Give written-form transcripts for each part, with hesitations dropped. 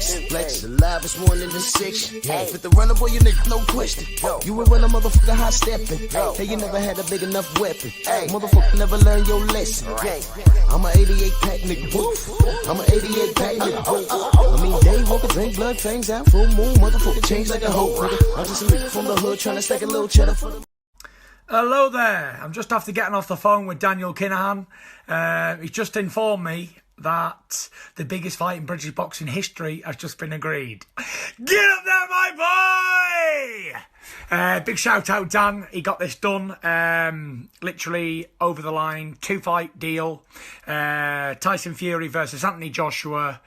X, flex, the livest one in the section. With the runner, boy, you nigga, no question. You will run a motherfucker high stepping. Hey, you never had a big enough weapon. Motherfucker never learned your lesson. I'm an 88 pack nigga, woof. I'm an 88 pack nigga, woof. I mean, day walker, drink blood, fangs out, full moon, motherfucker, change like a hoe, nigga. I'm just a nigga from the hood trying to stack a little cheddar for the... Hello there. I'm just after getting off the phone with Daniel Kinahan. He's just informed me that the biggest fight in British boxing history has just been agreed. Get up there, my boy! Big shout out, Dan. He got this done. Literally over the line. 2-fight deal. Tyson Fury versus Anthony Joshua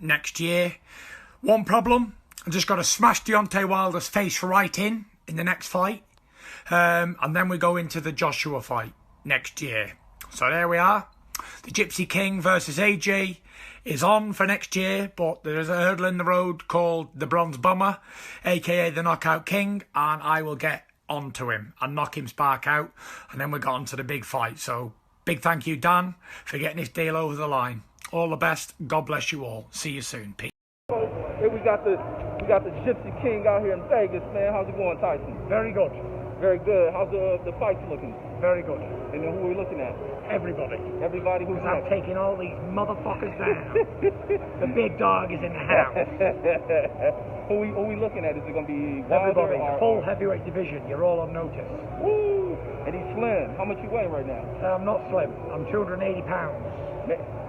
next year. One problem. I've just got to smash Deontay Wilder's face right in the next fight. And then we go into the Joshua fight next year. So there we are. The Gypsy King versus AJ is on for next year, but there is a hurdle in the road called the Bronze Bomber, aka the Knockout King, and I will get onto him and knock him spark out, and then we got on to the big fight. So big thank you, Dan, for getting this deal over the line. All the best. God bless you all. See you soon. Peace. Here we got the Gypsy King out here in Vegas, man. How's it going, Tyson? Very good. Very good. How's the fights looking? Very good. And then who are we looking at? Everybody. Everybody who's I'm taking all these motherfuckers down. The big dog is in the house. who we looking at? Is it going to be Wilder? Everybody. The full heavyweight division. You're all on notice. Woo! And he's slim. How much you weighing right now? I'm not slim. I'm 280 pounds.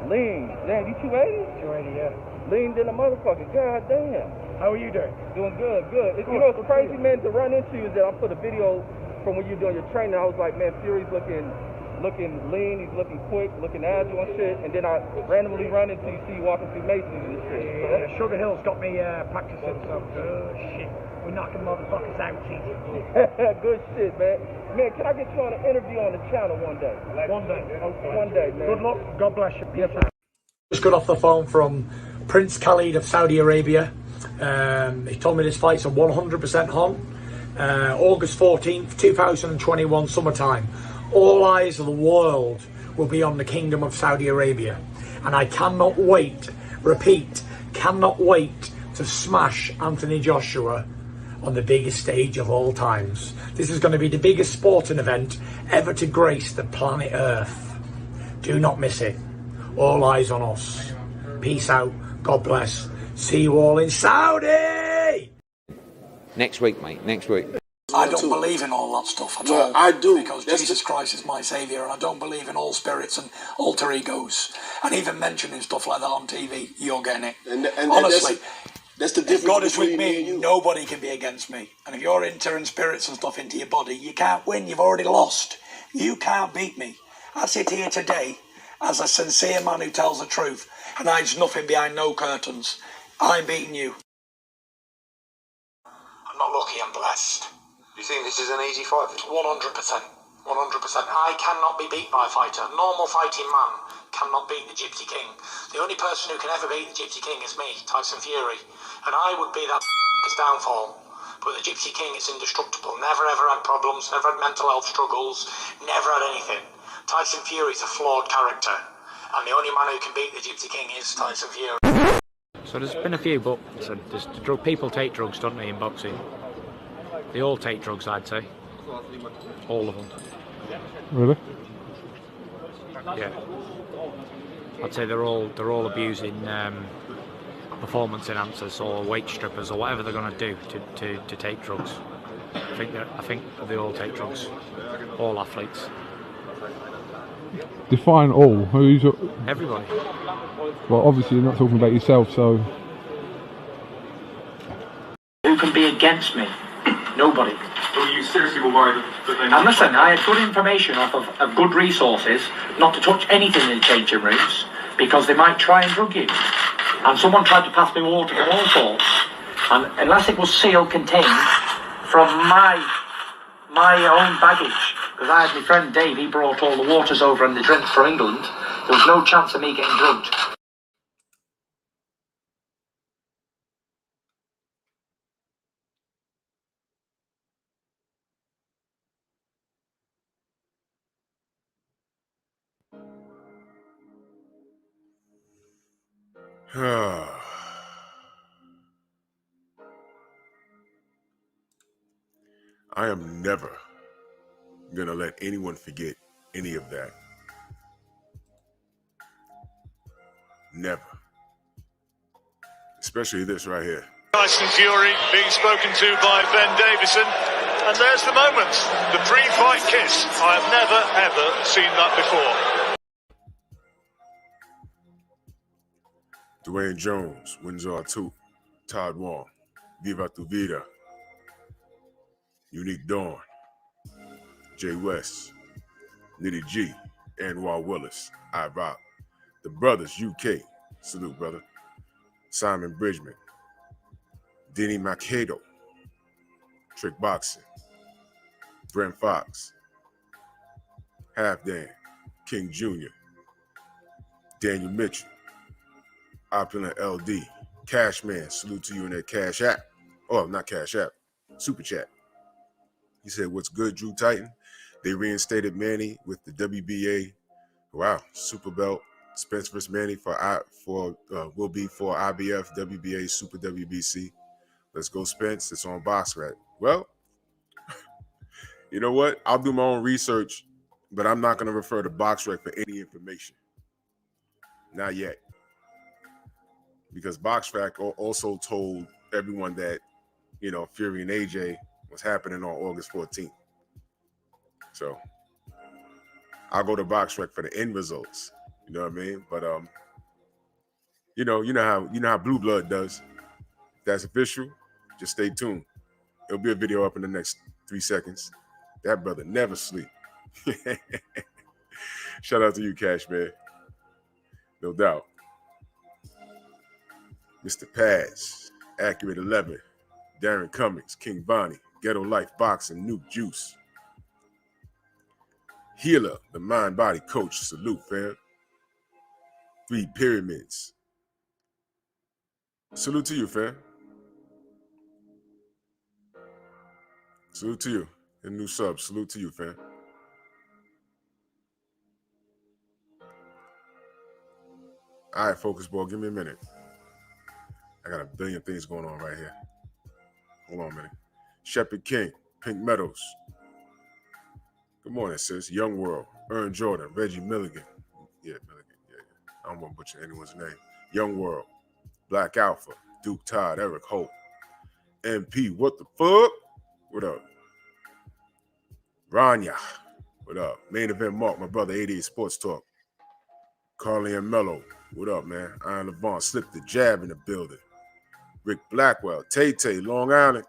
Lean. Damn, you 280? 280, yeah. Lean than a motherfucker. God damn. How are you doing? Doing good, good. You know, it's crazy, man, to run into you is that I put a video from when you're doing your training. I was like, man, Fury's looking lean, he's looking quick, looking agile and shit. And then I randomly run into you, see you walking through Masons and shit. Yeah, Sugar Hill's got me practicing some good shit. We're knocking motherfuckers out, season. Good shit, man. Man, can I get you on an interview on the channel one day? One day. Okay. One day, man. Good luck. God bless you. Yes, just got off the phone from Prince Khalid of Saudi Arabia. He told me this fight's a 100% on. August 14th, 2021, summertime. All eyes of the world will be on the Kingdom of Saudi Arabia. And I cannot wait, repeat, cannot wait to smash Anthony Joshua on the biggest stage of all times. This is going to be the biggest sporting event ever to grace the planet Earth. Do not miss it. All eyes on us. Peace out. God bless. See you all in Saudi! Next week, mate. Next week. I don't believe in all that stuff at all. I do. Because Jesus Christ is my saviour, and I don't believe in all spirits and alter egos. And even mentioning stuff like that on TV, you're getting it. And honestly, that's the difference. if God is with between me, and you. nobody can be against me. And if you're entering spirits and stuff into your body, you can't win. You've already lost. You can't beat me. I sit here today as a sincere man who tells the truth and hides nothing behind no curtains. I'm beating you. I'm not lucky, I'm blessed. Do you think this is an easy fight? 100%. 100%. I cannot be beat by a fighter. A normal fighting man cannot beat the Gypsy King. The only person who can ever beat the Gypsy King is me, Tyson Fury. And I would be that downfall. But the Gypsy King is indestructible. Never ever had problems, never had mental health struggles, never had anything. Tyson Fury is a flawed character. And the only man who can beat the Gypsy King is Tyson Fury. So there's been a few, but people take drugs, don't they, in boxing? They all take drugs, I'd say. All of them. Really? Yeah. I'd say they're all abusing performance enhancers or weight strippers or whatever they're going to do to take drugs. I think they all take drugs. All athletes. Define all. Who's everybody? Well, obviously you're not talking about yourself, so. Who can be against me? Nobody. So you seriously were worried that they... And listen, I had good information off of good resources, not to touch anything in the changing rooms, because they might try and drug you. And someone tried to pass me water from all sorts, and unless it was sealed contained from my own baggage, because I had my friend Dave, he brought all the waters over and the drinks from England, there was no chance of me getting drugged. I am never going to let anyone forget any of that. Never. Especially this right here. Tyson Fury being spoken to by Ben Davison. And there's the moment. The pre-fight kiss. I have never, ever seen that before. Dwayne Jones, Windsor 2, Todd Wong, Viva Tu Vida, Unique Dawn, Jay West, Nitty G, Anwar Willis, I Rock, The Brothers UK, salute brother, Simon Bridgman, Denny Macedo, Trick Boxing, Brent Fox, Half Dan, King Jr., Daniel Mitchell, Opulent LD, Cashman, salute to you in that Cash App. Oh, not Cash App, Super Chat. He said, what's good, Drew Titan? They reinstated Manny with the WBA. Wow, Super Belt. Spence vs. Manny will be for IBF, WBA, Super WBC. Let's go, Spence. It's on BoxRec. Well, you know what? I'll do my own research, but I'm not going to refer to BoxRec for any information. Not yet. Because BoxRec also told everyone that, you know, Fury and AJ was happening on August 14th. So I'll go to BoxRec for the end results. You know what I mean? But you know how Blue Blood does. If that's official, just stay tuned. There'll be a video up in the next 3 seconds. That brother never sleep. Shout out to you, Cash, man. No doubt. Mr. Paz, Accurate 11, Darren Cummings, King Bonnie, Ghetto Life Boxing, Nuke Juice. Healer, the mind-body coach, salute, fam. 3 Pyramids. Salute to you, fam. Salute to you. And new sub, salute to you, fam. All right, Focus Ball, give me a minute. I got a billion things going on right here. Hold on a minute. Shepherd King, Pink Meadows. Good morning, sis. Young World, Ern Jordan, Reggie Milligan. Yeah, Milligan. Yeah. I don't want to butcher anyone's name. Young World, Black Alpha, Duke Todd, Eric Holt. MP, what the fuck? What up? Rania, what up? Main Event Mark, my brother, 88 Sports Talk. Carly and Mello, what up, man? Iron Levant, Slip the Jab in the building. Rick Blackwell, Tay-Tay, Long Island,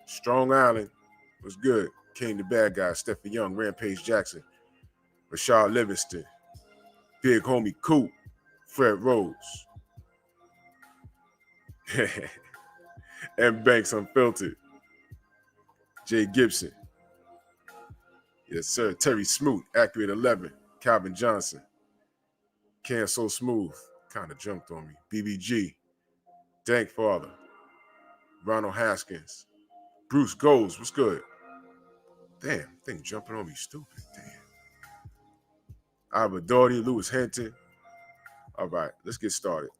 Strong Island, what's good? King the Bad Guy, Stephen Young, Rampage Jackson, Rashad Livingston, Big Homie Coop, Fred Rose, M. Banks Unfiltered, Jay Gibson, yes sir, Terry Smoot, Accurate 11, Calvin Johnson, Can So Smooth, kind of jumped on me, BBG, Dank Father, Ronald Haskins, Bruce Goals, what's good? Damn, thing jumping on me stupid, damn. Albert Doherty, Lewis Hinton. All right, let's get started.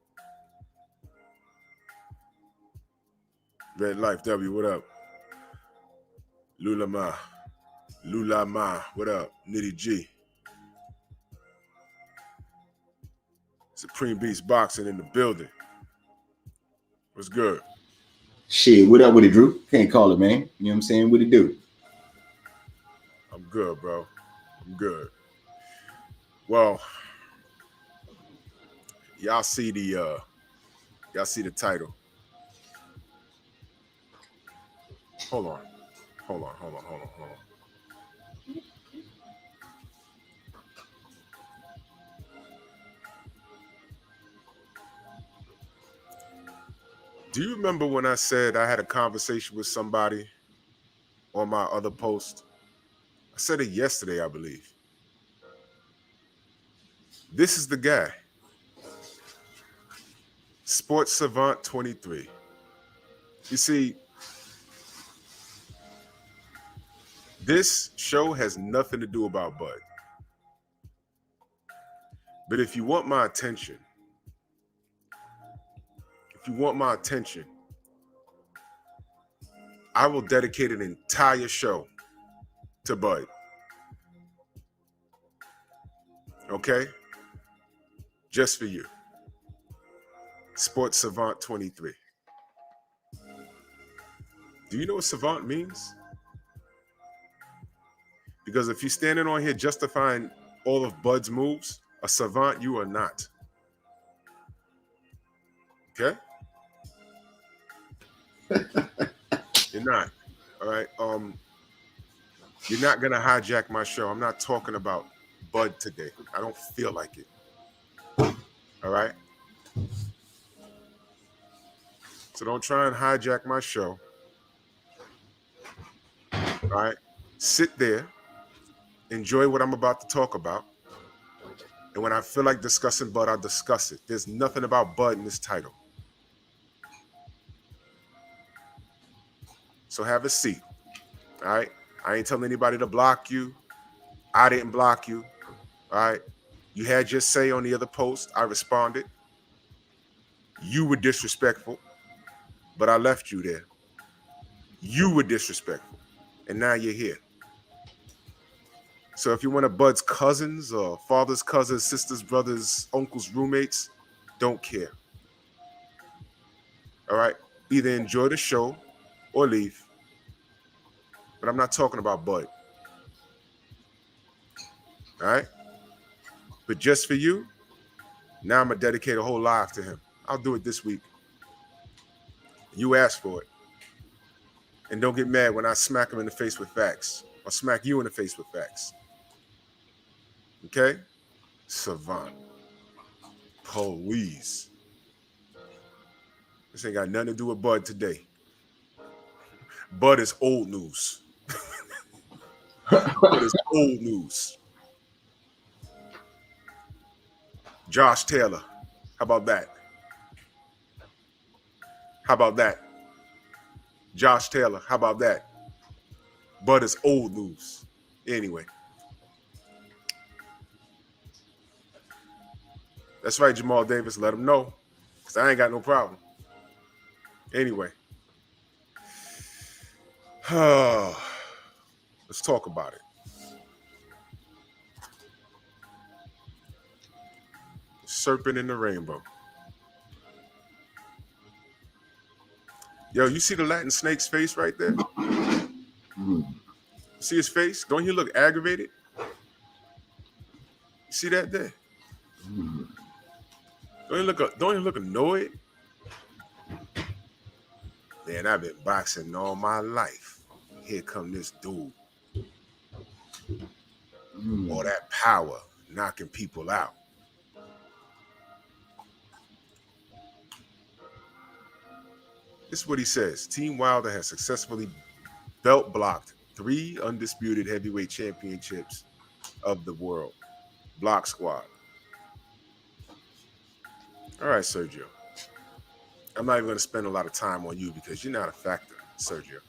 Red Life W, what up? Lula Ma, what up? Nitty G. Supreme Beast Boxing in the building. What's good? Shit, what up with it, Drew? Can't call it, man. You know what I'm saying? What it do? I'm good, bro. I'm good. Well, y'all see the title. Hold on. Do you remember when I said I had a conversation with somebody on my other post? I said it yesterday, I believe. This is the guy. Sports Savant 23. You see, this show has nothing to do about Bud. But if you want my attention, I will dedicate an entire show to Bud. Okay? Just for you. Sports Savant 23. Do you know what savant means? Because if you're standing on here justifying all of Bud's moves, a savant you are not. Okay? You're not. All right. You're not gonna hijack my show. I'm not talking about Bud today. I don't feel like it. All right. So don't try and hijack my show. All right. Sit there, enjoy what I'm about to talk about. And when I feel like discussing Bud, I'll discuss it. There's nothing about Bud in this title. So have a seat. All right. I ain't telling anybody to block you. I didn't block you. All right. You had your say on the other post. I responded. You were disrespectful, but I left you there. You were disrespectful, and now you're here. So if you're one of Bud's cousins or father's cousins, sisters, brothers, uncles, roommates, don't care. All right? Either enjoy the show or leave. But I'm not talking about Bud. All right? But just for you, now I'm going to dedicate a whole live to him. I'll do it this week. You asked for it. And don't get mad when I smack him in the face with facts. Or smack you in the face with facts. Okay? Savant. Please. This ain't got nothing to do with Bud today. Bud is old news. Bud is old news. Josh Taylor. How about that? How about that? Josh Taylor. How about that? Bud is old news. Anyway. That's right, Jamal Davis. Let him know. Because I ain't got no problem. Anyway. Let's talk about it. Serpent in the rainbow. Yo, you see the Latin snake's face right there? See his face? Don't he look aggravated? You see that there? Don't he look annoyed? Man, I've been boxing all my life. Here come this dude. All that power, knocking people out. This is what he says. Team Wilder has successfully belt blocked 3 undisputed heavyweight championships of the world. Block squad. All right, Sergio. I'm not even going to spend a lot of time on you because you're not a factor, Sergio.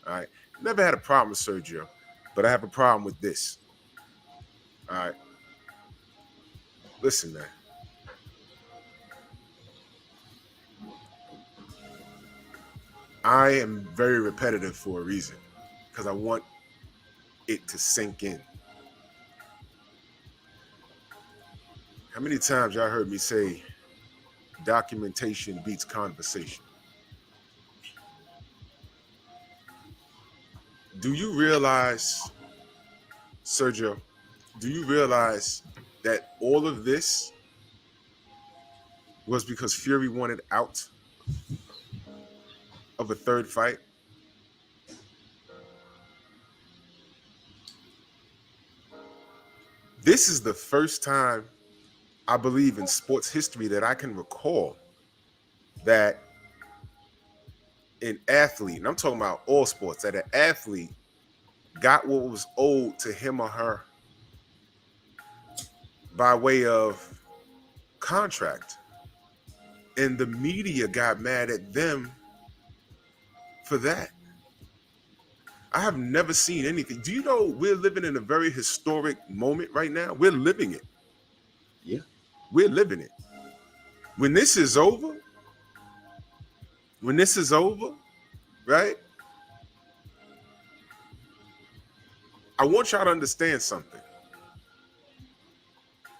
All right? Never had a problem with Sergio, but I have a problem with this. All right? Listen, man. I am very repetitive for a reason because I want it to sink in. How many times y'all heard me say documentation beats conversation? Do you realize, Sergio, do you realize that all of this was because Fury wanted out of a third fight? This is the first time, I believe, in sports history that I can recall that an athlete, and I'm talking about all sports, that an athlete got what was owed to him or her by way of contract. And the media got mad at them for that. I have never seen anything. Do you know we're living in a very historic moment right now? We're living it. Yeah. We're living it. When this is over, right? I want y'all to understand something.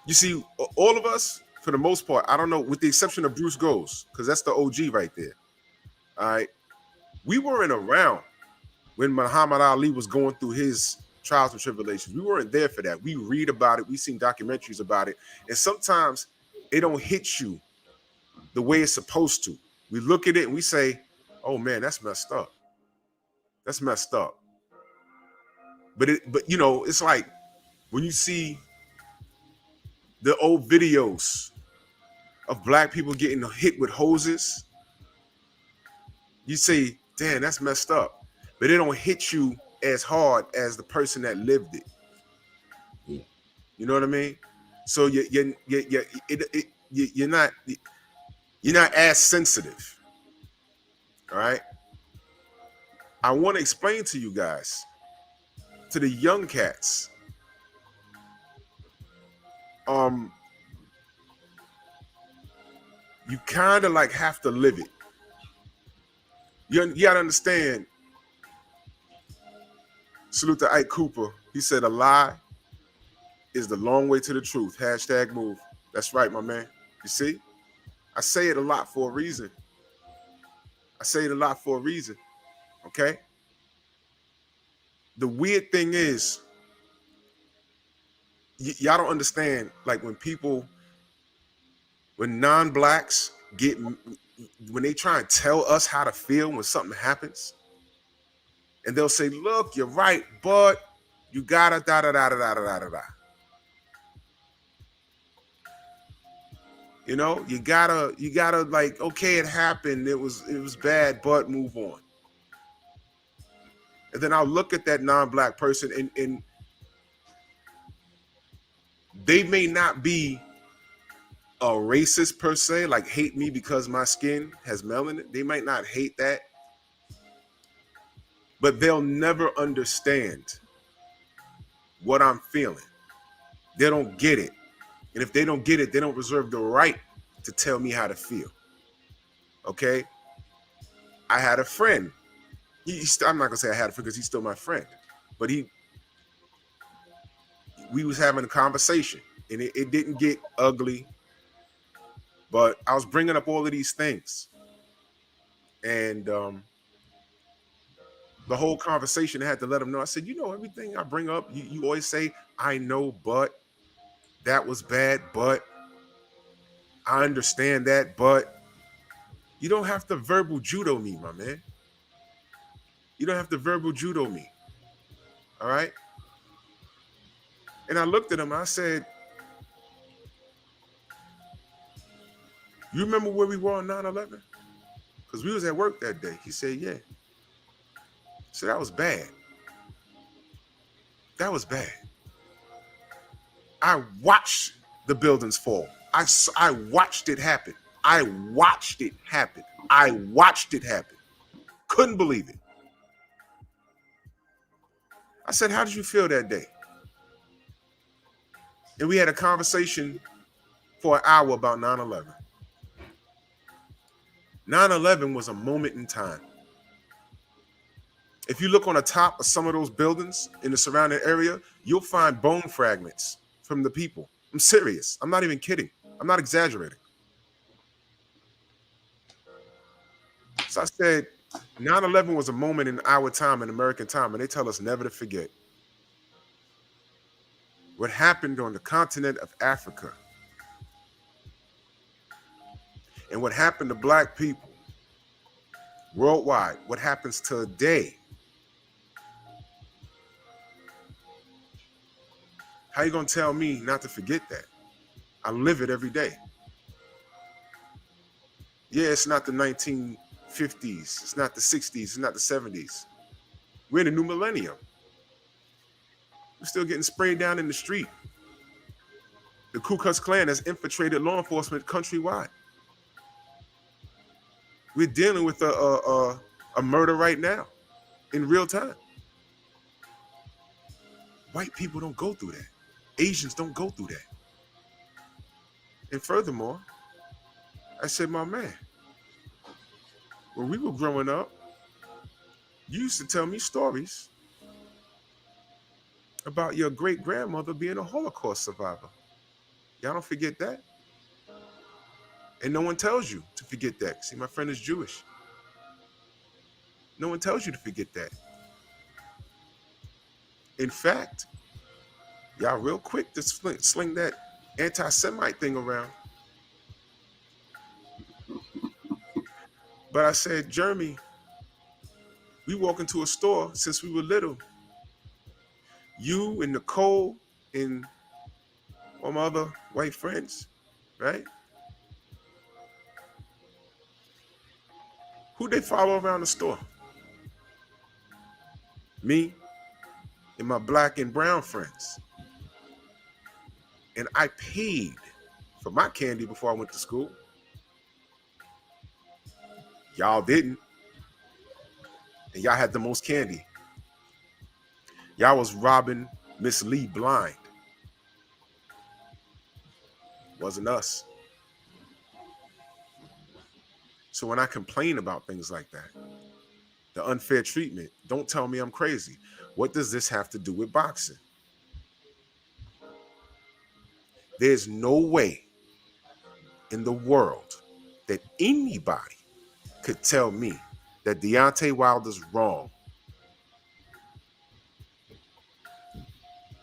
You see, all of us, for the most part, I don't know, with the exception of Bruce Goes, because that's the OG right there. All right. We weren't around when Muhammad Ali was going through his trials and tribulations. We weren't there for that. We read about it. We've seen documentaries about it. And sometimes it don't hit you the way it's supposed to. We look at it and we say, oh man, that's messed up. That's messed up. But you know, it's like when you see the old videos of black people getting hit with hoses, you say, damn, that's messed up. But it don't hit you as hard as the person that lived it. Yeah. You know what I mean? So you're not as sensitive. All right. I want to explain to you guys, to the young cats, you kind of like have to live it. You gotta understand. Salute to Ike Cooper. He said a lie is the long way to the truth. Hashtag move. That's right, my man. You see? I say it a lot for a reason. I say it a lot for a reason. Okay? The weird thing is, y'all don't understand, like when non-blacks when they try and tell us how to feel when something happens, and they'll say, look, you're right, but you gotta da-da-da-da-da-da-da-da. You know, you gotta like, okay, it happened, it was bad, but move on. And then I'll look at that non-black person and they may not be a racist per se, like hate me because my skin has melanin. They might not hate that, but they'll never understand what I'm feeling. They don't get it. And if they don't get it, they don't reserve the right to tell me how to feel. Okay? I had a friend. I'm not going to say I had a friend because he's still my friend. But we was having a conversation. And it didn't get ugly. But I was bringing up all of these things. And the whole conversation, I had to let him know. I said, you know, everything I bring up, you always say, I know, but that was bad, but I understand that, but you don't have to verbal judo me, my man. You don't have to verbal judo me. All right? And I looked at him, I said, you remember where we were on 9/11? Because we was at work that day. He said, yeah. So that was bad. That was bad. I watched the buildings fall. I watched it happen. I watched it happen. I watched it happen. Couldn't believe it. I said, how did you feel that day? And we had a conversation for an hour about 9/11. 9/11 was a moment in time. If you look on the top of some of those buildings in the surrounding area, you'll find bone fragments from the people. I'm serious. I'm not even kidding. I'm not exaggerating. So I said, 9/11 was a moment in our time, in American time, and they tell us never to forget what happened on the continent of Africa and what happened to black people worldwide, what happens today. How you gonna tell me not to forget that? I live it every day. Yeah, it's not the 1950s, it's not the 60s, it's not the 70s. We're in a new millennium. We're still getting sprayed down in the street. The Ku Klux Klan has infiltrated law enforcement countrywide. We're dealing with a murder right now in real time. White people don't go through that. Asians don't go through that. And furthermore, I said, my man, when we were growing up, you used to tell me stories about your great grandmother being a Holocaust survivor. Y'all don't forget that. And no one tells you to forget that. See, my friend is Jewish. No one tells you to forget that. In fact, y'all real quick to sling that anti-Semite thing around. But I said, Jeremy, we walk into a store since we were little. You and Nicole and all my other white friends, right? Who they follow around the store? Me and my black and brown friends. And I paid for my candy before I went to school. Y'all didn't. And y'all had the most candy. Y'all was robbing Miss Lee blind. Wasn't us. So when I complain about things like that, the unfair treatment, don't tell me I'm crazy. What does this have to do with boxing? There's no way in the world that anybody could tell me that Deontay Wilder's wrong.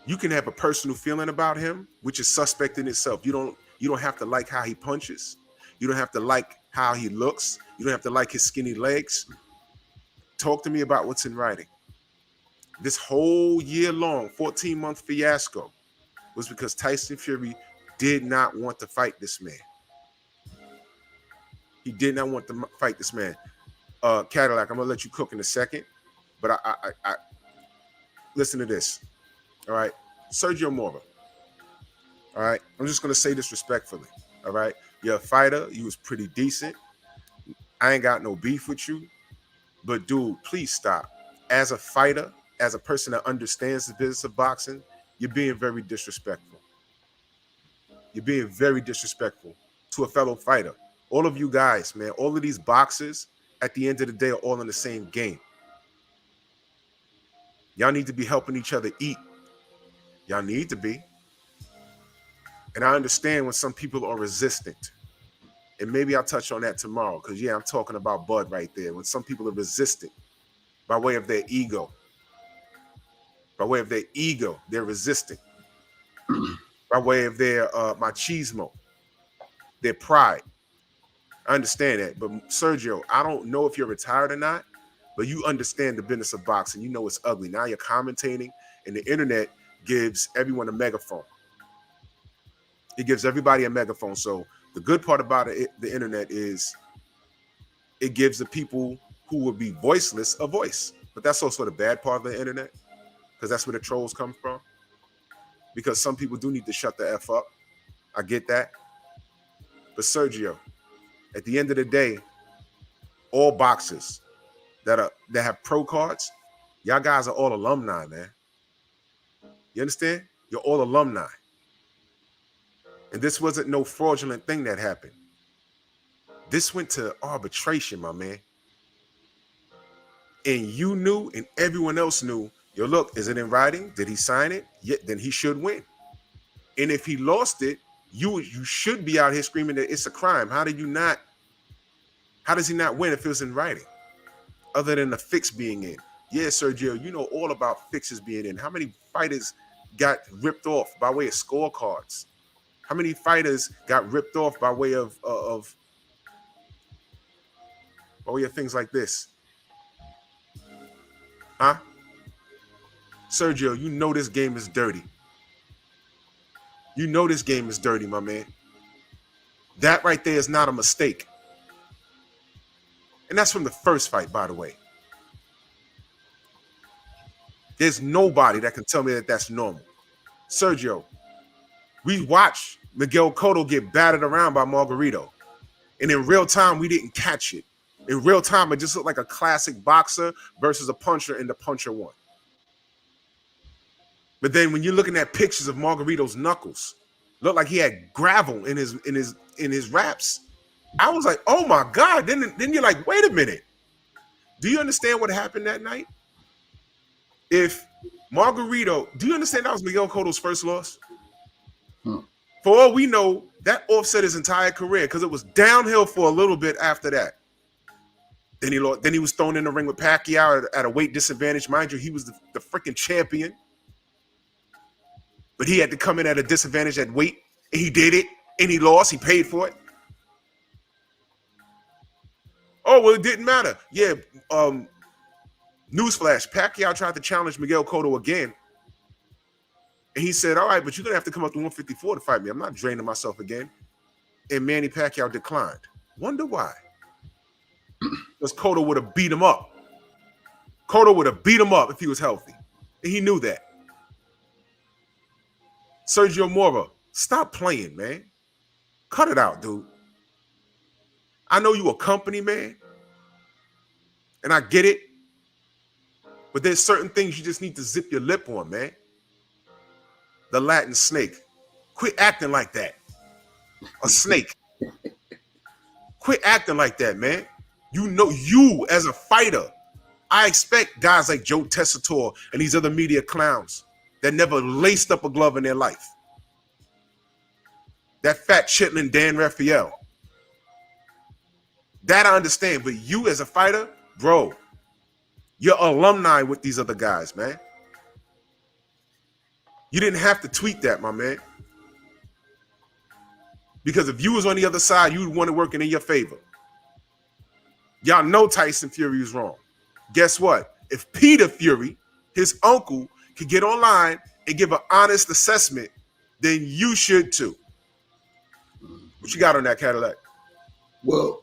You can have a personal feeling about him, which is suspect in itself. You don't have to like how he punches. You don't have to like how he looks. You don't have to like his skinny legs. Talk to me about what's in writing. This whole year long, 14-month fiasco was because Tyson Fury did not want to fight this man. He did not want to fight this man. Cadillac, I'm gonna let you cook in a second, but I listen to this. All right, Sergio Mora. All right, I'm just gonna say this respectfully. All right, you're a fighter. You was pretty decent. I ain't got no beef with you, but dude, please stop. As a fighter, as a person that understands the business of boxing, you're being very disrespectful. You're being very disrespectful to a fellow fighter. All of you guys, man, all of these boxers, at the end of the day, are all in the same game. Y'all need to be helping each other eat. Y'all need to be. And I understand when some people are resistant. And maybe I'll touch on that tomorrow, because, yeah, I'm talking about Bud right there. When some people are resistant by way of their ego. By way of their ego, they're resistant. By way of their machismo, their pride. I understand that. But Sergio, I don't know if you're retired or not, but you understand the business of boxing. You know it's ugly. Now you're commentating, and the internet gives everyone a megaphone. It gives everybody a megaphone. So the good part about it, the internet, is it gives the people who would be voiceless a voice. But that's also the bad part of the internet, because that's where the trolls come from. Because some people do need to shut the F up. I get that. But Sergio, at the end of the day, all boxers that have pro cards, y'all guys are all alumni, man. You understand? You're all alumni. And this wasn't no fraudulent thing that happened. This went to arbitration, my man. And you knew, and everyone else knew, yo, look, is it in writing? Did he sign it? Yeah, then he should win. And if he lost it, you should be out here screaming that it's a crime. How does he not win if it was in writing? Other than the fix being in. Yeah, Sergio, you know all about fixes being in. How many fighters got ripped off by way of scorecards? How many fighters got ripped off by way of things like this? Huh? Sergio, you know this game is dirty. You know this game is dirty, my man. That right there is not a mistake. And that's from the first fight, by the way. There's nobody that can tell me that that's normal. Sergio, we watched Miguel Cotto get battered around by Margarito. And in real time, we didn't catch it. In real time, it just looked like a classic boxer versus a puncher, and the puncher won. But then when you're looking at pictures of Margarito's knuckles, looked like he had gravel in his wraps. I was like, oh my God. Then you're like, wait a minute. Do you understand what happened that night? if Margarito, do you understand that was Miguel Cotto's first loss? For all we know, that offset his entire career because it was downhill for a little bit after that. Then he lost, then he was thrown in the ring with Pacquiao at a weight disadvantage. Mind you, he was the freaking champion. But he had to come in at a disadvantage at weight, and he did it, and he lost. He paid for it. Oh, well, it didn't matter. Yeah, newsflash, Pacquiao tried to challenge Miguel Cotto again. And he said, all right, but you're going to have to come up to 154 to fight me. I'm not draining myself again. And Manny Pacquiao declined. Wonder why? Because Cotto would have beat him up. Cotto would have beat him up if he was healthy. And he knew that. Sergio Mora, stop playing, man. Cut it out, dude. I know you a company man. And I get it. But there's certain things you just need to zip your lip on, man. The Latin snake. Quit acting like that. A snake. Quit acting like that, man. You know, you as a fighter, I expect guys like Joe Tessitore and these other media clowns that never laced up a glove in their life. That fat chitlin Dan Raphael. That I understand, but you as a fighter, bro, you're alumni with these other guys, man. You didn't have to tweet that, my man. Because if you was on the other side, you would want it working in your favor. Y'all know Tyson Fury was wrong. Guess what? If Peter Fury, his uncle, could get online and give an honest assessment, then you should too. What you got on that, Cadillac? Well,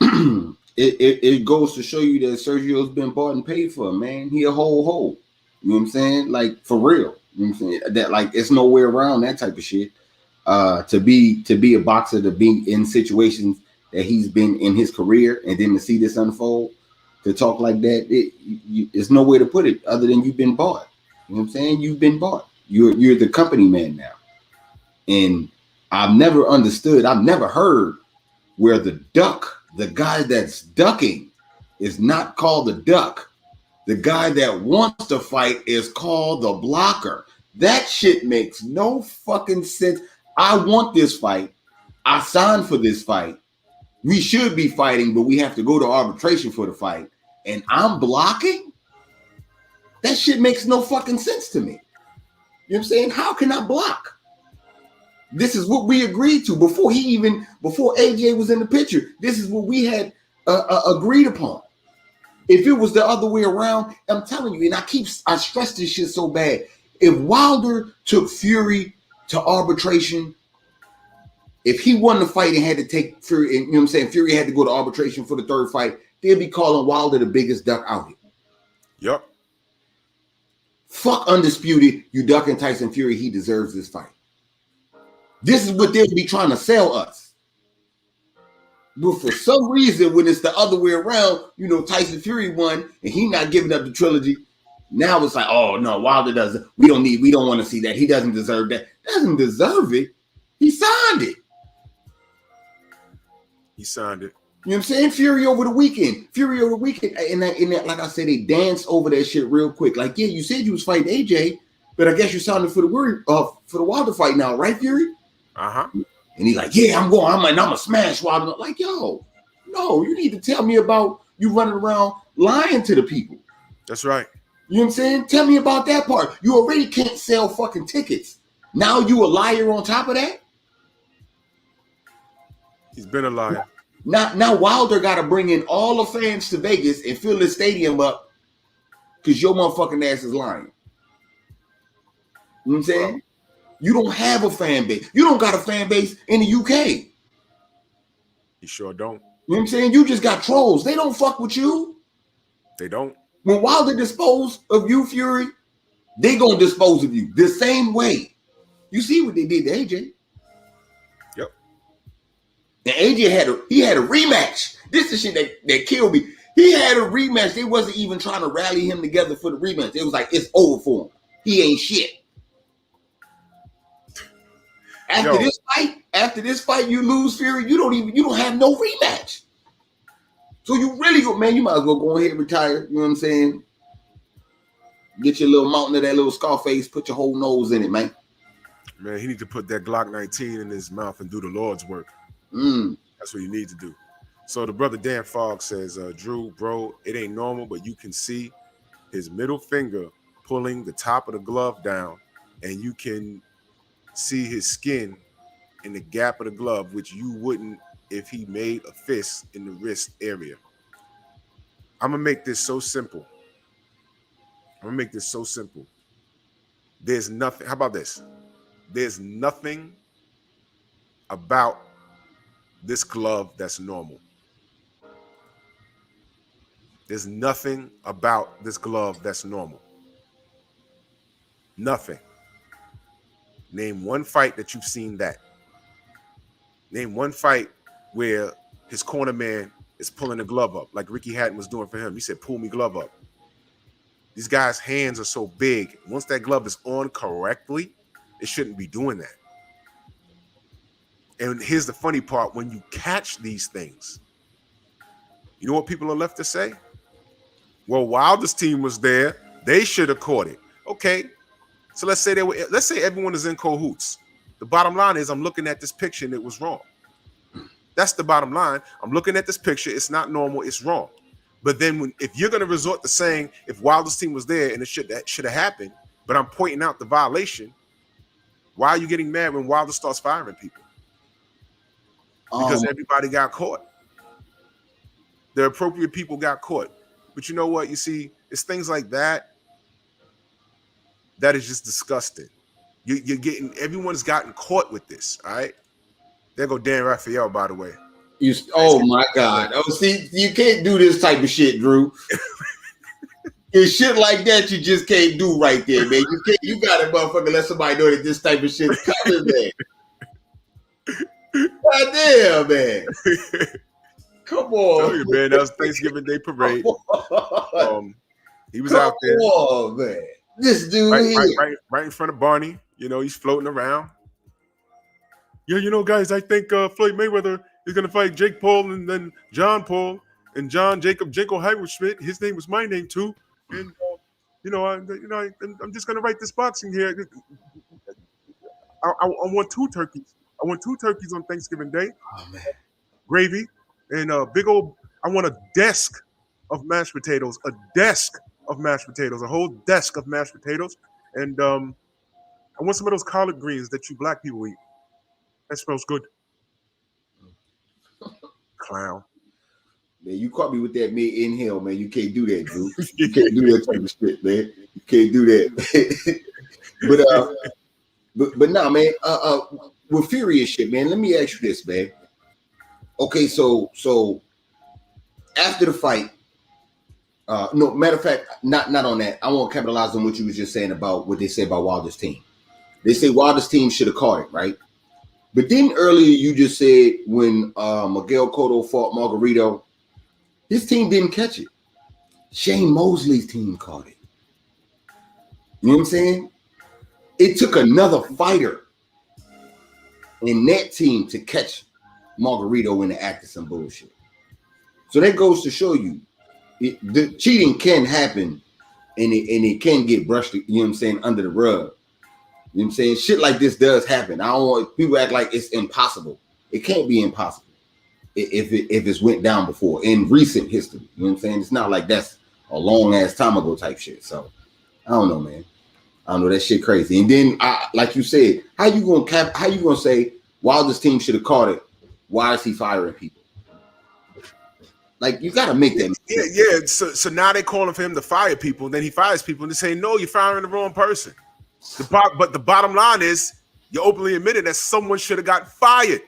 it goes to show you that Sergio's been bought and paid for, man. He a whole hole. You know what I'm saying? Like, for real. You know what I'm saying? That, like, it's nowhere around that type of shit. To be a boxer, to be in situations that he's been in his career, and then to see this unfold, to talk like that, it's no way to put it other than you've been bought. You know what I'm saying? You've been bought. You're the company man now. And I've never understood, I've never heard where the duck, the guy that's ducking, is not called the duck. The guy that wants to fight is called the blocker. That shit makes no fucking sense. I want this fight. I signed for this fight. We should be fighting, but we have to go to arbitration for the fight. And I'm blocking? That shit makes no fucking sense to me. You know what I'm saying? How can I block? This is what we agreed to before AJ was in the picture. This is what we had agreed upon. If it was the other way around, I'm telling you, and I stress this shit so bad. If Wilder took Fury to arbitration, if he won the fight and had to take Fury, and you know what I'm saying, Fury had to go to arbitration for the third fight, they'd be calling Wilder the biggest duck out here. Yep. Fuck Undisputed, you ducking Tyson Fury, he deserves this fight. This is what they'll be trying to sell us. But for some reason, when it's the other way around, you know, Tyson Fury won and he not giving up the trilogy. Now it's like, oh no, Wilder doesn't. We don't want to see that. He doesn't deserve that. Doesn't deserve it. He signed it. He signed it. You know what I'm saying? Fury over the weekend. And that, like I said, they danced over that shit real quick. Like, yeah, you said you was fighting AJ, but I guess you're signing for the Wilder fight now, right, Fury? Uh-huh. And he's like, yeah, I'm gonna smash Wilder. Like, yo, no, you need to tell me about you running around lying to the people. That's right. You know what I'm saying? Tell me about that part. You already can't sell fucking tickets. Now you a liar on top of that? He's been a liar. Now Wilder got to bring in all the fans to Vegas and fill the stadium up because your motherfucking ass is lying. You know what I'm saying? You don't have a fan base. You don't got a fan base in the UK. You sure don't. You know what I'm saying? You just got trolls. They don't fuck with you. They don't. When Wilder dispose of you, Fury, they gonna dispose of you the same way. You see what they did to AJ. Yep. And AJ had a rematch. This is shit that killed me. He had a rematch. They wasn't even trying to rally him together for the rematch. It was like, it's over for him. He ain't shit. After this fight, you lose, Fury. You don't have no rematch. So you really go, man. You might as well go ahead and retire. You know what I'm saying? Get your little mountain of that little Scarface. Put your whole nose in it, man. Man, he need to put that Glock 19 in his mouth and do the Lord's work. That's what you need to do. So the brother Dan Fogg says, Drew, bro, it ain't normal, but you can see his middle finger pulling the top of the glove down, and you can see his skin in the gap of the glove, which you wouldn't if he made a fist in the wrist area. I'm going to make this so simple. There's nothing. How about this? There's nothing about this glove that's normal. There's nothing about this glove that's normal. Nothing. Name one fight that you've seen that. Name one fight where his corner man is pulling the glove up like Ricky Hatton was doing for him. He said, pull me glove up. These guys' hands are so big. Once that glove is on correctly, it shouldn't be doing that. And here's the funny part. When you catch these things, you know what people are left to say? Well, Wilder's team was there. They should have caught it. Okay. So let's say everyone is in cahoots. The bottom line is I'm looking at this picture and it was wrong. That's the bottom line. I'm looking at this picture. It's not normal. It's wrong. But then if you're going to resort to saying if Wilder's team was there and it should have happened, but I'm pointing out the violation, why are you getting mad when Wilder starts firing people? Because everybody got caught. The appropriate people got caught. But you know what? You see, it's things like that that is just disgusting. You're getting, everyone's gotten caught with this, all right? There go Dan Raphael, by the way. Oh my God. Oh, see, you can't do this type of shit, Drew. It's shit like that you just can't do right there, man. You got to motherfucker let somebody know that this type of shit is coming, man. God damn, man. Come on. Tell you, man, that was Thanksgiving Day parade. He was out there. Come on, man. This dude right in front of Barney. You know, he's floating around. Yeah, you know, guys, I think Floyd Mayweather is going to fight Jake Paul and then John Paul and Jacob Heimerschmidt. His name was my name too. And I'm just going to write this boxing here. I want 2 turkeys. I want 2 turkeys on Thanksgiving Day. Oh man, gravy and a big old. I want a desk of mashed potatoes. A desk of mashed potatoes. A whole desk of mashed potatoes. And I want some of those collard greens that you black people eat. That smells good. Clown. Man, you caught me with that mid-inhale, man. You can't do that, Drew. You can't do that type of shit, man. You can't do that. but nah, man. With Fury and shit, man. Let me ask you this, man. Okay, so after the fight, no, matter of fact, not on that. I want to capitalize on what you was just saying about what they said about Wilder's team. They say Wilder's team should have caught it, right? But then earlier you just said when Miguel Cotto fought Margarito, his team didn't catch it. Shane Mosley's team caught it. You know what I'm saying? It took another fighter in that team to catch Margarito in the act of some bullshit. So that goes to show you the cheating can happen and it can get brushed, you know what I'm saying, under the rug. You know what I'm saying? Shit like this does happen. I don't want people act like it's impossible. It can't be impossible if it's went down before in recent history. You know what I'm saying? It's not like that's a long ass time ago type shit. So I don't know, man. I don't know, that shit crazy. And then like you said, how you gonna say Wilder's team should have caught it? Why is he firing people? Like, you gotta make that. Yeah. So now they calling for him to fire people, and then he fires people, and they say, no, you're firing the wrong person. But the bottom line is, you openly admitted that someone should have got fired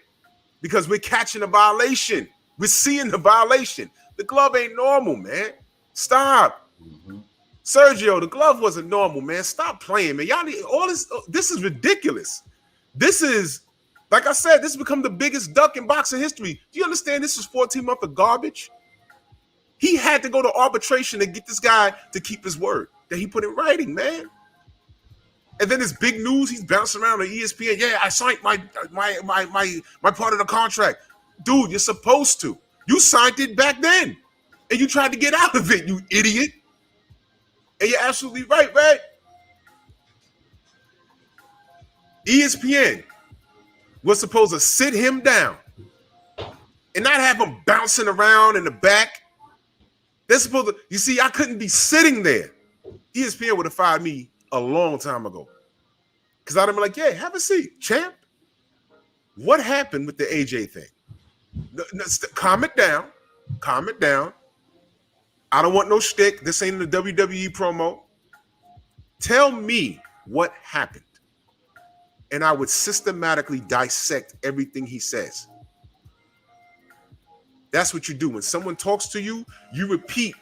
because we're catching a violation. We're seeing the violation. The glove ain't normal, man. Stop. Mm-hmm. Sergio, the glove wasn't normal, man. Stop playing, man. Y'all need all this. This is ridiculous. This is, like I said, this has become the biggest duck in boxing history. Do you understand this is 14 months of garbage? He had to go to arbitration to get this guy to keep his word that he put in writing, man. And then it's big news. He's bouncing around on ESPN. Yeah, I signed my part of the contract. Dude, you're supposed to. You signed it back then. And you tried to get out of it, you idiot. And you're absolutely right, Red. ESPN was supposed to sit him down and not have him bouncing around in the back. They're supposed to, you see, I couldn't be sitting there. ESPN would have fired me a long time ago. Because I'd have been like, yeah, have a seat, champ. What happened with the AJ thing? Calm it down. Calm it down. I don't want no shtick. This ain't the WWE promo. Tell me what happened. And I would systematically dissect everything he says. That's what you do. When someone talks to you, you repeat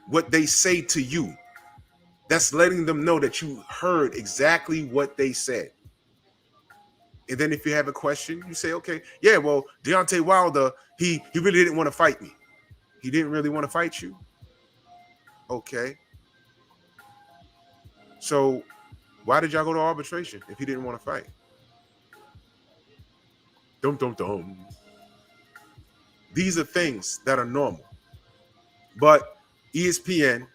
what they say to you. That's letting them know that you heard exactly what they said. And then if you have a question, you say, okay, yeah, well, Deontay Wilder, he really didn't want to fight me. He didn't really want to fight you? Okay. So why did y'all go to arbitration if he didn't want to fight? Dum, dum, dum. These are things that are normal. But ESPN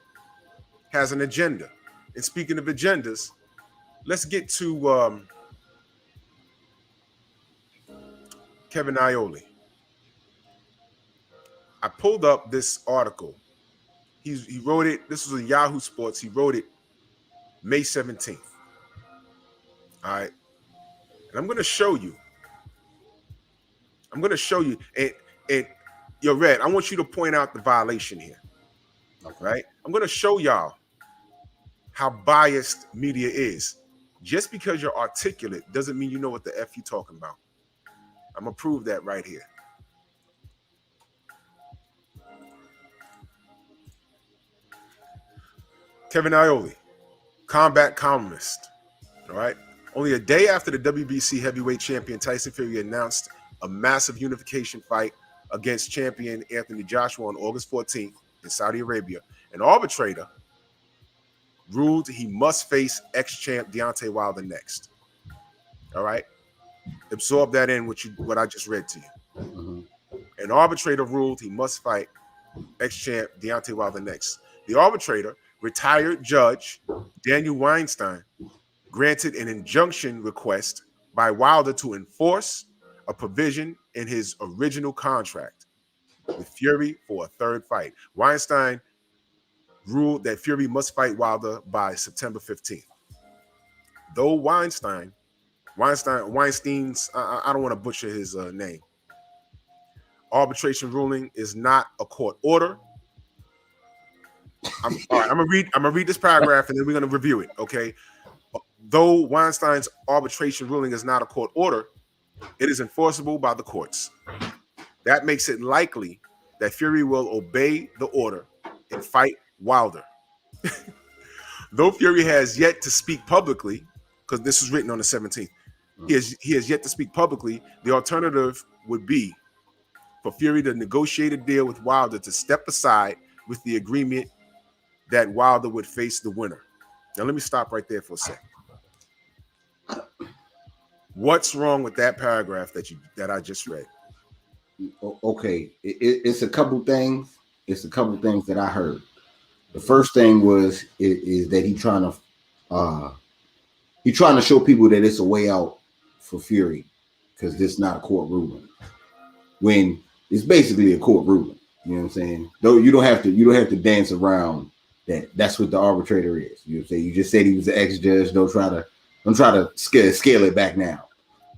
has an agenda. And speaking of agendas, let's get to Kevin Iole. I pulled up this article. He wrote it. This was in Yahoo Sports. He wrote it May 17th. All right. And I'm going to show you. And yo, Red, I want you to point out the violation here. Okay. Right? I'm going to show y'all how biased media is. Just because you're articulate doesn't mean you know what the F you talking about. I'm going to prove that right here. Kevin Iole, combat columnist. All right. Only a day after the WBC heavyweight champion Tyson Fury announced a massive unification fight against champion Anthony Joshua on August 14th in Saudi Arabia, an arbitrator ruled he must face ex-champ Deontay Wilder next. All right. Absorb that in what I just read to you. Mm-hmm. An arbitrator ruled he must fight ex-champ Deontay Wilder next. The arbitrator, retired judge Daniel Weinstein, granted an injunction request by Wilder to enforce a provision in his original contract with Fury for a third fight. Weinstein ruled that Fury must fight Wilder by September 15th. Though Weinstein's, I don't want to butcher his name. Arbitration ruling is not a court order. All right, I'm gonna read this paragraph and then we're gonna review it. Okay. Though Weinstein's arbitration ruling is not a court order, it is enforceable by the courts. That makes it likely that Fury will obey the order and fight Wilder. Though Fury has yet to speak publicly, because this was written on the 17th, he has yet to speak publicly, the alternative would be for Fury to negotiate a deal with Wilder to step aside with the agreement that Wilder would face the winner. Now, let me stop right there for a second. What's wrong with that paragraph that I just read? Okay, it's a couple things. It's a couple things that I heard. The first thing is that he's trying to show people that it's a way out for Fury because this is not a court ruling. When it's basically a court ruling, you know what I'm saying? Though you don't have to dance around that. That's what the arbitrator is. You know what I'm saying? You just said he was the ex-judge. Don't try to scale it back now.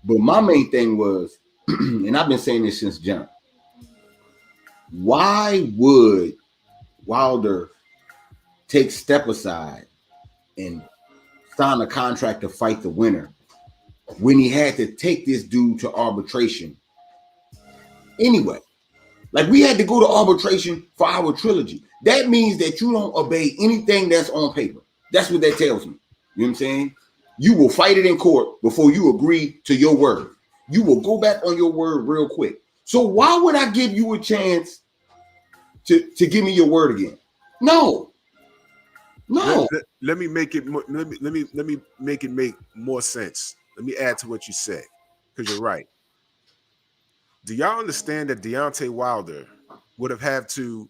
But my main thing was, and I've been saying this since jump. Why would Wilder take step aside and sign a contract to fight the winner when he had to take this dude to arbitration anyway? Like, we had to go to arbitration for our trilogy. That means that you don't obey anything that's on paper. That's what that tells me. You know what I'm saying? You will fight it in court before you agree to your word. You will go back on your word real quick. So why would I give you a chance to give me your word again? No. Let me make it. Let me make it make more sense. Let me add to what you said, because you're right. Do y'all understand that Deontay Wilder would have had to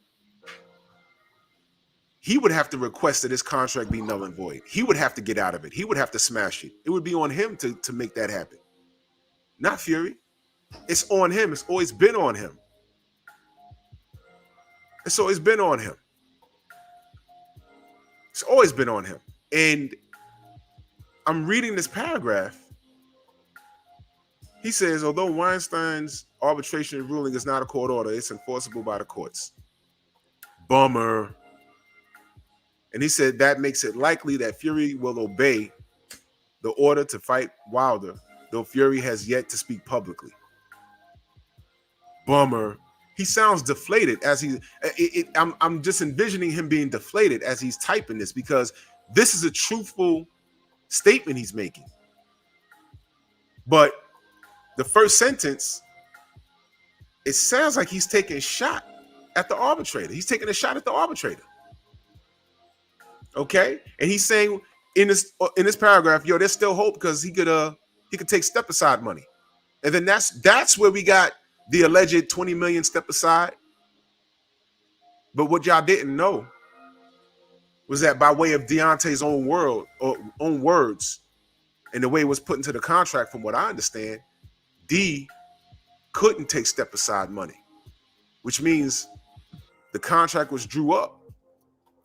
he would have to request that his contract be null and void. He would have to get out of it. He would have to smash it. It would be on him to make that happen. Not Fury. It's on him. It's always been on him. It's always been on him. It's always been on him. And I'm reading this paragraph. He says, although Weinstein's arbitration ruling is not a court order, it's enforceable by the courts. Bummer. And he said that makes it likely that Fury will obey the order to fight Wilder, though Fury has yet to speak publicly. Bummer. He sounds deflated as I'm just envisioning him being deflated as he's typing this, because this is a truthful statement he's making. But the first sentence, it sounds like he's taking a shot at the arbitrator. He's taking a shot at the arbitrator. Okay? And he's saying in this paragraph, yo, there's still hope because he could take step aside money. And then that's where we got the alleged 20 million step aside. But what y'all didn't know was that by way of Deontay's own words, and the way it was put into the contract, from what I understand, D couldn't take step aside money, which means the contract was drew up.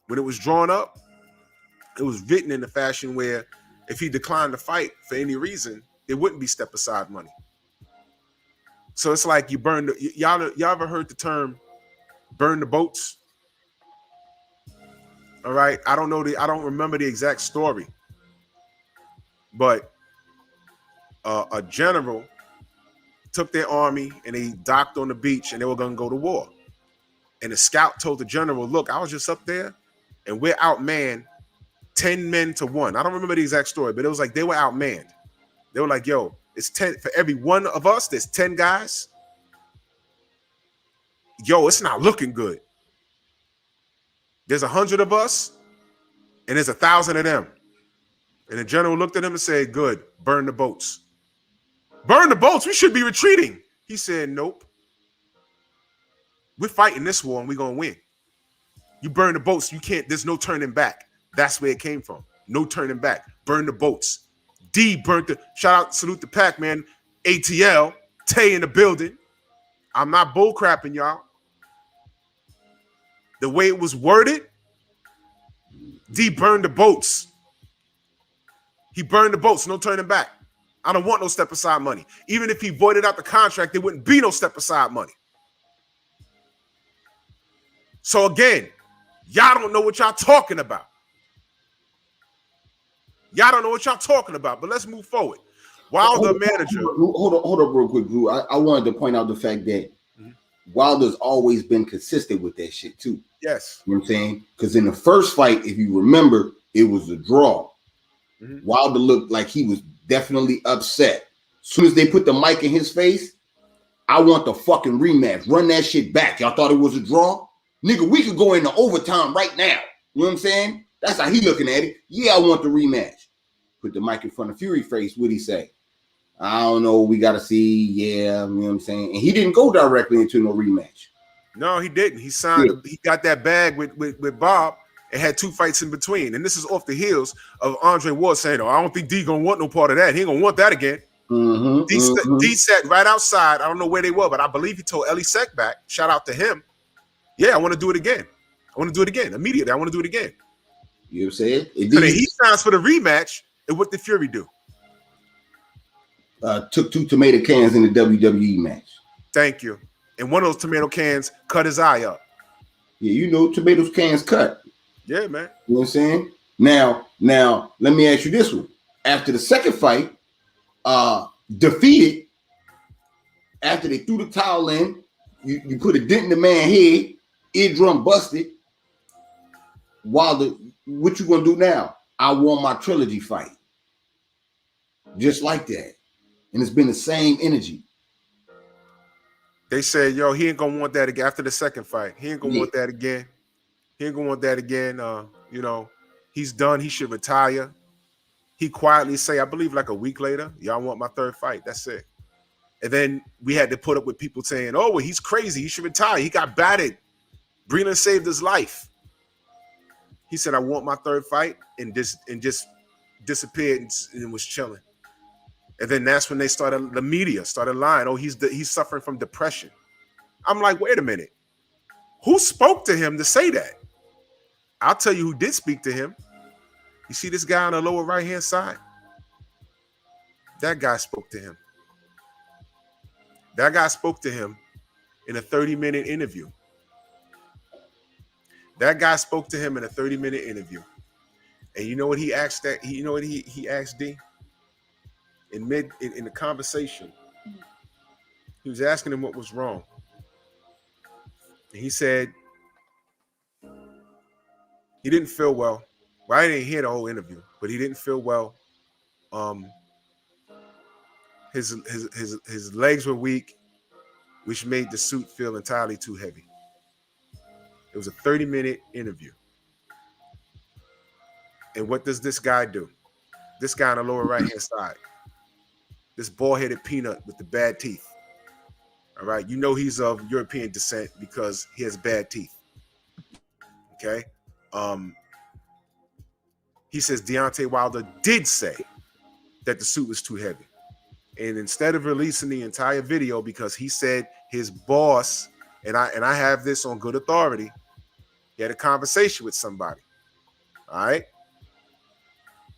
When it was drawn up, it was written in a fashion where if he declined to fight for any reason, it wouldn't be step aside money. So it's like you burn y'all ever heard the term burn the boats? All right. I don't remember the exact story, but a general took their army and they docked on the beach and they were going to go to war. And the scout told the general, look, I was just up there and we're outmanned 10 men to 1. I don't remember the exact story, but it was like they were outmanned. They were like, yo, it's 10 for every one of us. There's 10 guys. Yo, it's not looking good. There's 100 of us and there's 1,000 of them. And the general looked at him and said, good, burn the boats. Burn the boats. We should be retreating. He said, nope. We're fighting this war and we're going to win. You burn the boats. You can't, there's no turning back. That's where it came from. No turning back. Burn the boats. D burnt the, shout out, salute the pack, man. ATL, Tay in the building. I'm not bull crapping, y'all. The way it was worded, D burned the boats. He burned the boats, no turning back. I don't want no step aside money. Even if he voided out the contract, there wouldn't be no step aside money. So again, y'all don't know what y'all talking about. Y'all don't know what y'all talking about, but let's move forward. Wilder manager. Hold up real quick, Drew. I wanted to point out the fact that Wilder's always been consistent with that shit too. Yes. You know what I'm saying? Because in the first fight, if you remember, it was a draw. Wilder looked like he was definitely upset. As soon as they put the mic in his face, I want the fucking rematch. Run that shit back. Y'all thought it was a draw? Nigga, we could go into overtime right now. You know what I'm saying? That's how he looking at it. Yeah, I want the rematch. Put the mic in front of Fury face. What'd he say? I don't know. We got to see. Yeah, you know what I'm saying? And he didn't go directly into no rematch. No, he didn't. He signed. Yeah. He got that bag with Bob and had 2 fights in between. And this is off the heels of Andre Ward saying, oh, I don't think D going to want no part of that. He ain't going to want that again. D sat right outside. I don't know where they were, but I believe he told Ellie Sek back. Shout out to him. Yeah, I want to do it again. I want to do it again. Immediately, I want to do it again. You know what I'm saying? So then he signs for the rematch. And what did Fury do? Took 2 tomato cans in the WWE match. Thank you. And one of those tomato cans cut his eye up. Yeah, you know, tomato cans cut. Yeah, man. You know what I'm saying? Now, let me ask you this one. After the second fight, defeated, after they threw the towel in, you put a dent in the man's head, eardrum busted. Wilder, what you gonna do now? I won my trilogy fight. Just like that. And it's been the same energy. They said, yo, he ain't gonna want that again after the second fight. He ain't gonna want that again. He ain't gonna want that again. You know, he's done. He should retire. He quietly say, I believe like a week later, y'all want my third fight. That's it. And then we had to put up with people saying, oh, well, he's crazy. He should retire. He got battered. Breland saved his life. He said, I want my third fight, and just disappeared and was chilling. And then that's when the media started lying. Oh, he's suffering from depression. I'm like, wait a minute. Who spoke to him to say that? I'll tell you who did speak to him. You see this guy on the lower right-hand side? That guy spoke to him. That guy spoke to him in a 30-minute interview. That guy spoke to him in a 30-minute interview. And you know what he asked you know what he asked D? In the conversation, he was asking him what was wrong. And he said he didn't feel well. Well, I didn't hear the whole interview, but he didn't feel well. His legs were weak, which made the suit feel entirely too heavy. It was a 30-minute interview. And what does this guy do? This guy on the lower right-hand side, this bald-headed peanut with the bad teeth. All right, you know he's of European descent because he has bad teeth. Okay, he says Deontay Wilder did say that the suit was too heavy, and instead of releasing the entire video because he said his boss, and I have this on good authority, he had a conversation with somebody. All right,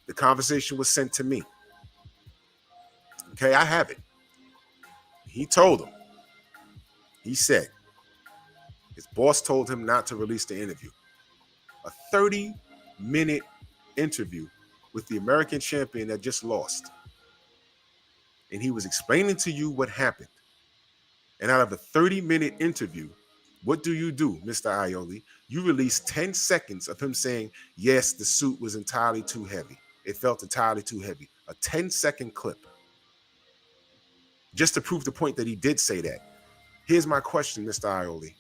the conversation was sent to me. Okay, I have it. He told him. He said his boss told him not to release the interview. A 30-minute interview with the American champion that just lost. And he was explaining to you what happened. And out of a 30-minute interview, what do, Mr. Iole? You release 10 seconds of him saying, yes, the suit was entirely too heavy. It felt entirely too heavy. A 10-second clip. Just to prove the point that he did say that. Here's my question, Mr. Iole.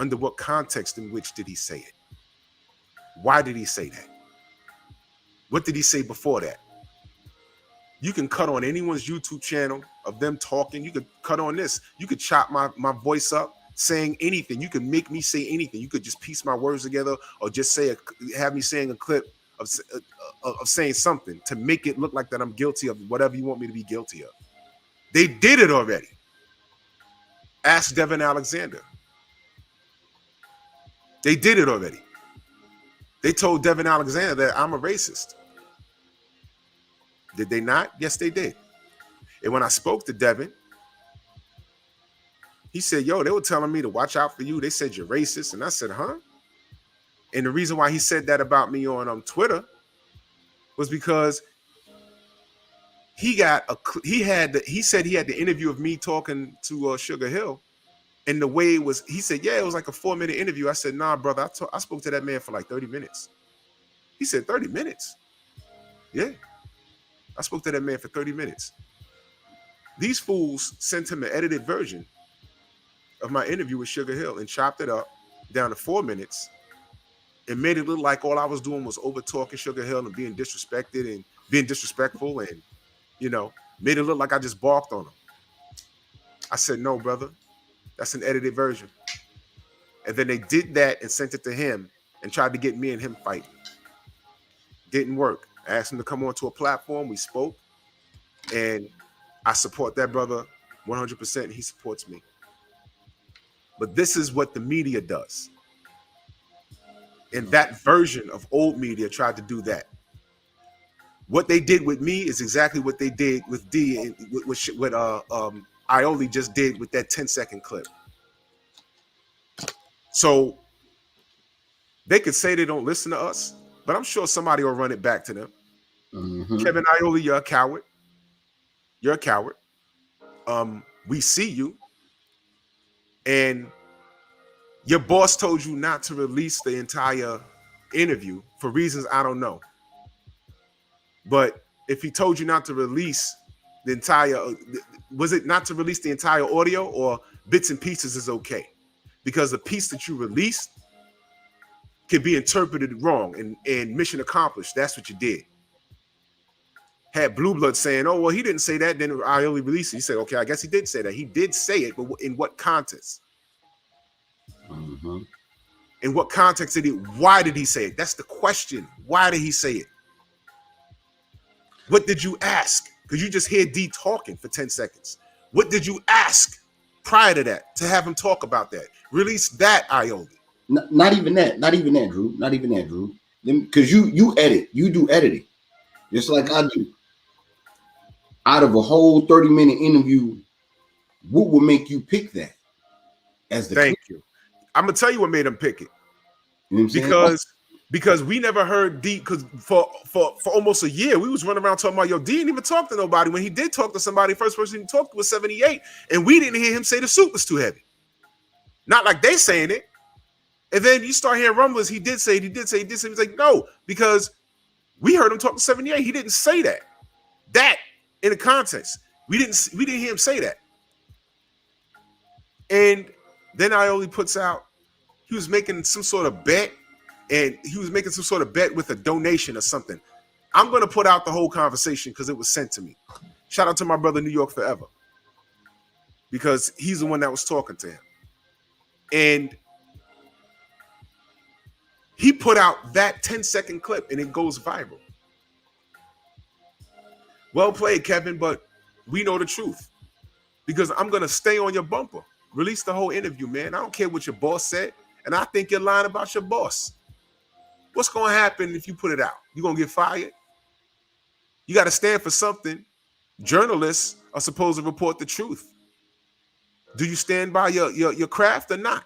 Under what context in which did he say it? Why did he say that? What did he say before that? You can cut on anyone's YouTube channel of them talking. You could cut on this. You could chop my voice up saying anything. You could make me say anything. You could just piece my words together or just have me saying a clip of saying something to make it look like that I'm guilty of whatever you want me to be guilty of. They did it already. Ask Devin Alexander. They did it already. They told Devin Alexander that I'm a racist. Did they not? Yes, they did. And when I spoke to Devin, he said, yo, they were telling me to watch out for you. They said you're racist. And I said, huh? And the reason why he said that about me on Twitter was because he said he had the interview of me talking to Sugar Hill, and the way it was, he said, yeah, it was like a 4-minute interview. I said, nah, brother, I spoke to that man for like 30 minutes. He said, 30 minutes? Yeah. I spoke to that man for 30 minutes. These fools sent him an edited version of my interview with Sugar Hill and chopped it up down to 4 minutes and made it look like all I was doing was over talking Sugar Hill and being disrespected and being disrespectful and, made it look like I just barked on him. I said, no, brother, that's an edited version. And then they did that and sent it to him and tried to get me and him fighting. Didn't work. I asked him to come onto a platform. We spoke. And I support that brother 100%. And he supports me. But this is what the media does. And that version of old media tried to do that. What they did with me is exactly what they did with D and what Iole just did with that 10-second clip. So they could say they don't listen to us, but I'm sure somebody will run it back to them. Mm-hmm. Kevin Iole, you're a coward. You're a coward. We see you. And your boss told you not to release the entire interview for reasons I don't know. But if he told you not to release the entire, was it not to release the entire audio, or bits and pieces is okay? Because the piece that you released can be interpreted wrong and mission accomplished. That's what you did. Had Blue Blood saying, oh, well, he didn't say that, then I only released it. He said, okay, I guess he did say that. He did say it, but in what context? Mm-hmm. In what context did he? Why did he say it? That's the question. Why did he say it? What did you ask? Because you just hear D talking for 10 seconds. What did you ask prior to that to have him talk about that? Release that, Iole. Not even that, Drew. Not even that, Drew. Because you edit. You do editing. Just like I do. Out of a whole 30-minute interview, what would make you pick that as the Thank clip? you. I'm gonna tell you what made him pick it. You know what I'm saying? Because we never heard D, because for almost a year we was running around talking about, yo, D didn't even talk to nobody. When he did talk to somebody, first person he talked to was 78, and we didn't hear him say the suit was too heavy. Not like they saying it. And then you start hearing rumblings. He did say. He's like, no, because we heard him talk to 78. He didn't say that. That in the context, we didn't hear him say that. And then Iole puts out, he was making some sort of bet, and he was making some sort of bet with a donation or something. I'm going to put out the whole conversation because it was sent to me. Shout out to my brother New York Forever, because he's the one that was talking to him. And he put out that 10-second clip, and it goes viral. Well played, Kevin, but we know the truth, because I'm going to stay on your bumper. Release the whole interview, man. I don't care what your boss said, and I think you're lying about your boss. What's going to happen if you put it out? You're going to get fired? You got to stand for something. Journalists are supposed to report the truth. Do you stand by your craft or not?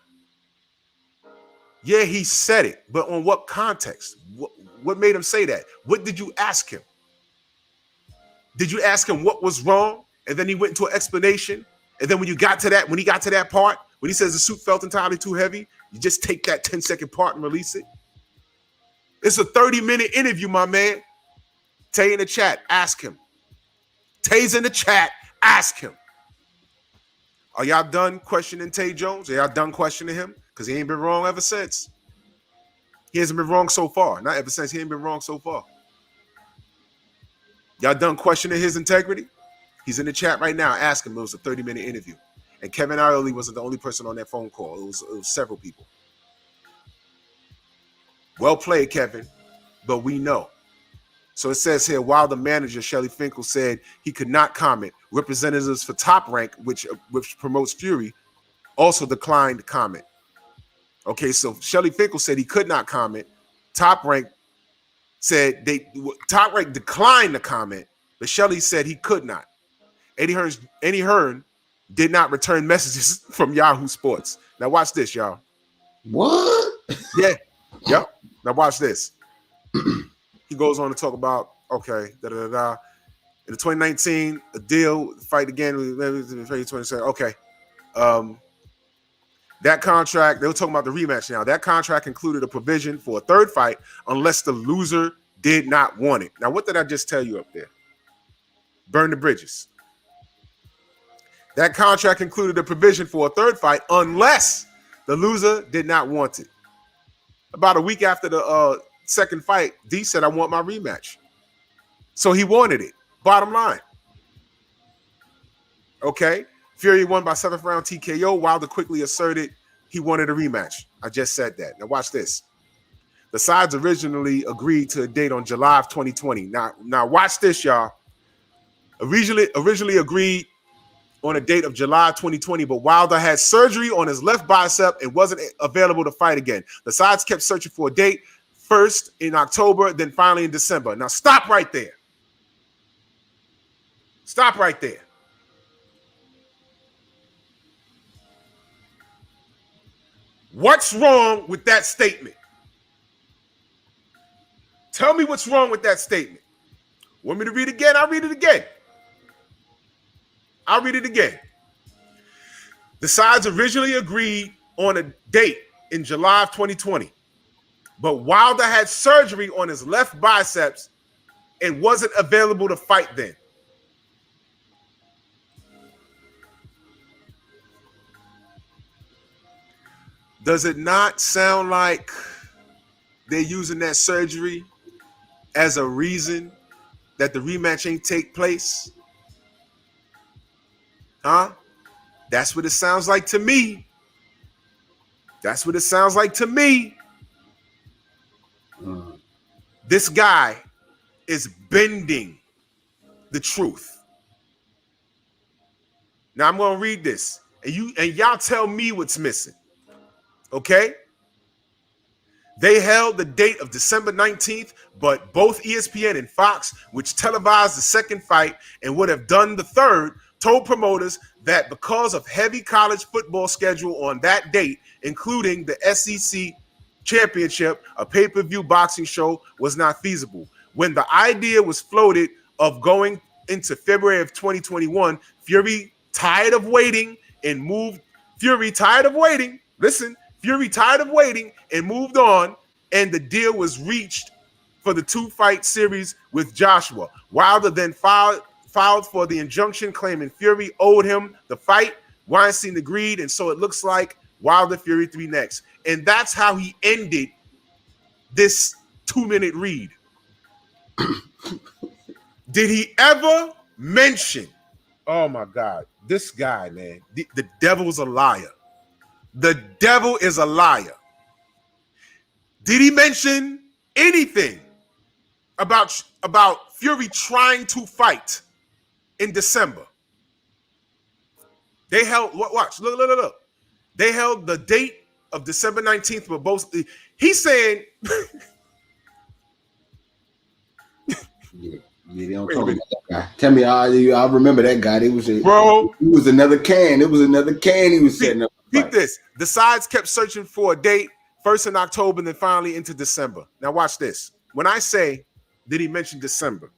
Yeah, he said it, but on what context? What made him say that? What did you ask him? Did you ask him what was wrong? And then he went into an explanation. And then when he got to that part, when he says the suit felt entirely too heavy, you just take that 10-second part and release it. It's a 30-minute interview, my man. Tay in the chat, ask him. Tay's in the chat, ask him. Are y'all done questioning Tay Jones? Are y'all done questioning him? Because he ain't been wrong ever since. He hasn't been wrong so far. Not ever since. He ain't been wrong so far. Y'all done questioning his integrity? He's in the chat right now. Ask him. It was a 30-minute interview. And Kevin Iole wasn't the only person on that phone call. It was several people. Well played, Kevin. But we know. So it says here, while the manager, Shelly Finkel, said he could not comment, representatives for Top Rank, which promotes Fury, also declined to comment. Okay, so Shelly Finkel said he could not comment. Top Rank said Top Rank declined to comment, but Shelly said he could not. Eddie Hearn did not return messages from Yahoo Sports. Now watch this, y'all. What? Yeah. Yep. Now watch this. He goes on to talk about, okay, In the 2019, a deal, fight again, okay. That contract, they were talking about the rematch now. That contract included a provision for a third fight unless the loser did not want it. Now, what did I just tell you up there? Burn the bridges. That contract included a provision for a third fight unless the loser did not want it. About a week after the second fight, D said, I want my rematch. So he wanted it. Bottom line. Okay. Fury won by 7th round TKO. Wilder quickly asserted he wanted a rematch. I just said that. Now watch this. The sides originally agreed to a date on July of 2020. Now watch this, y'all. Originally agreed on a date of July 2020, but Wilder had surgery on his left bicep and wasn't available to fight again. The sides kept searching for a date, first in October, then finally in December. Now stop right there. Stop right there. What's wrong with that statement? Tell me what's wrong with that statement. Want me to read it again? I'll read it again. I'll read it again. The sides originally agreed on a date in July of 2020, but Wilder had surgery on his left biceps and wasn't available to fight then. Does it not sound like they're using that surgery as a reason that the rematch ain't take place? Huh? That's what it sounds like to me. That's what it sounds like to me. This guy is bending the truth. Now I'm going to read this, and y'all tell me what's missing. Okay? They held the date of December 19th, but both ESPN and Fox, which televised the second fight and would have done the third, told promoters that because of heavy college football schedule on that date, including the SEC championship, a pay-per-view boxing show was not feasible. When the idea was floated of going into February of 2021, Fury tired of waiting and moved and moved on, and the deal was reached for the 2-fight series with Joshua. Wilder then filed for the injunction, claiming Fury owed him the fight. Weinstein agreed, and so it looks like Wilder Fury 3 next. And that's how he ended this 2-minute read. Did he ever mention, oh my God, this guy, man, the devil's a liar. The devil is a liar. Did he mention anything about Fury trying to fight in December? They held, watch, look. They held the date of December 19th, but both, he's saying, yeah, they don't talk about that guy. Tell me, I remember that guy. He was another can. It was another can he was setting up. Keep this. The sides kept searching for a date, first in October, and then finally into December. Now watch this. When I say, did he mention December?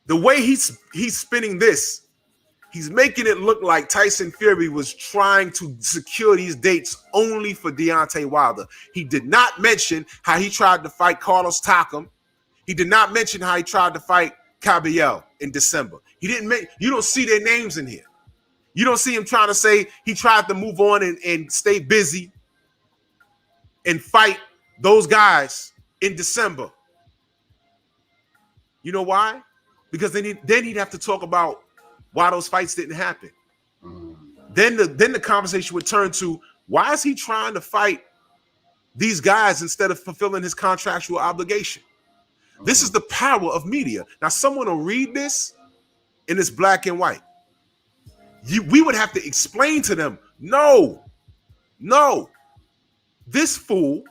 The way he's spinning this, he's making it look like Tyson Fury was trying to secure these dates only for Deontay Wilder. He did not mention how he tried to fight Carlos Takam. He did not mention how he tried to fight Kevin Iole in December. He didn't you don't see their names in here. You don't see him trying to say he tried to move on and stay busy and fight those guys in December. You know why? Because then he'd have to talk about why those fights didn't happen. Then the conversation would turn to, why is he trying to fight these guys instead of fulfilling his contractual obligation? This is the power of media. Now, someone will read this and it's black and white. We would have to explain to them, no. This fool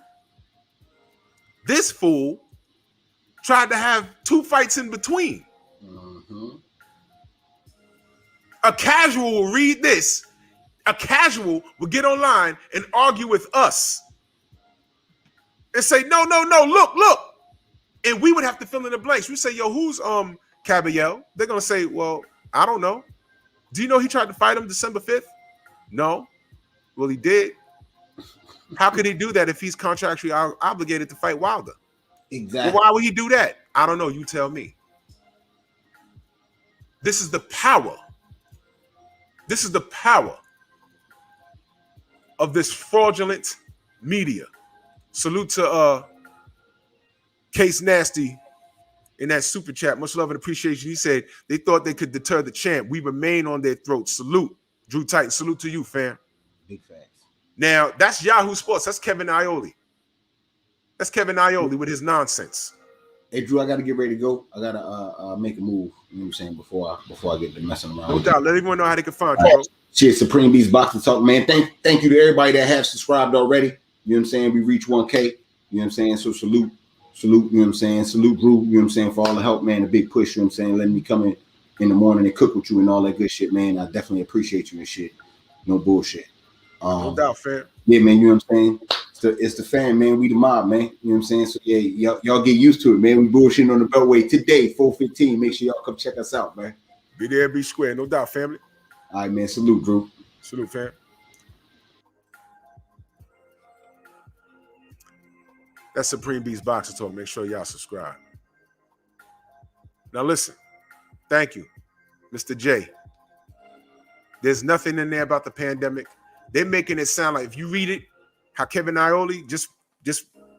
tried to have 2 fights in between. A casual will read this. A casual will get online and argue with us and say, no, look. And we would have to fill in the blanks. We say, yo, who's Kevin Iole? They're going to say, well, I don't know. Do you know he tried to fight him December 5th? No. Well, he did. How could he do that if he's contractually obligated to fight Wilder? Exactly. Well, why would he do that? I don't know. You tell me. This is the power. This is the power of this fraudulent media. Salute to Case Nasty in that super chat. Much love and appreciation. He said they thought they could deter the champ. We remain on their throats. Salute. Drew Titan. Salute to you, fam. Big facts. Now, that's Yahoo Sports. That's Kevin Iole. That's Kevin Iole with his nonsense. Hey, Drew, I got to get ready to go. I got to make a move, you know what I'm saying, before I get to messing around. No doubt. Let everyone know how they can find you, bro. Shit, Supreme Beast Boxing Talk, man. Thank you to everybody that have subscribed already. You know what I'm saying? We reached 1K. You know what I'm saying? So salute, you know what I'm saying? Salute, Drew, you know what I'm saying, for all the help, man. The big push, you know what I'm saying? Letting me come in the morning and cook with you and all that good shit, man. I definitely appreciate you and shit. No bullshit. No doubt, fam. Yeah, man, you know what I'm saying? It's the fan, man. We the mob, man. You know what I'm saying? So, yeah, y'all get used to it, man. We bullshitting on the Beltway today, 4:15. Make sure y'all come check us out, man. Be there, be square. No doubt, family. All right, man. Salute, Drew. Salute, fam. That's Supreme Beast Boxing Talk. Make sure y'all subscribe. Now, listen. Thank you, Mr. J. There's nothing in there about the pandemic. They're making it sound like, if you read it, how Kevin Iole just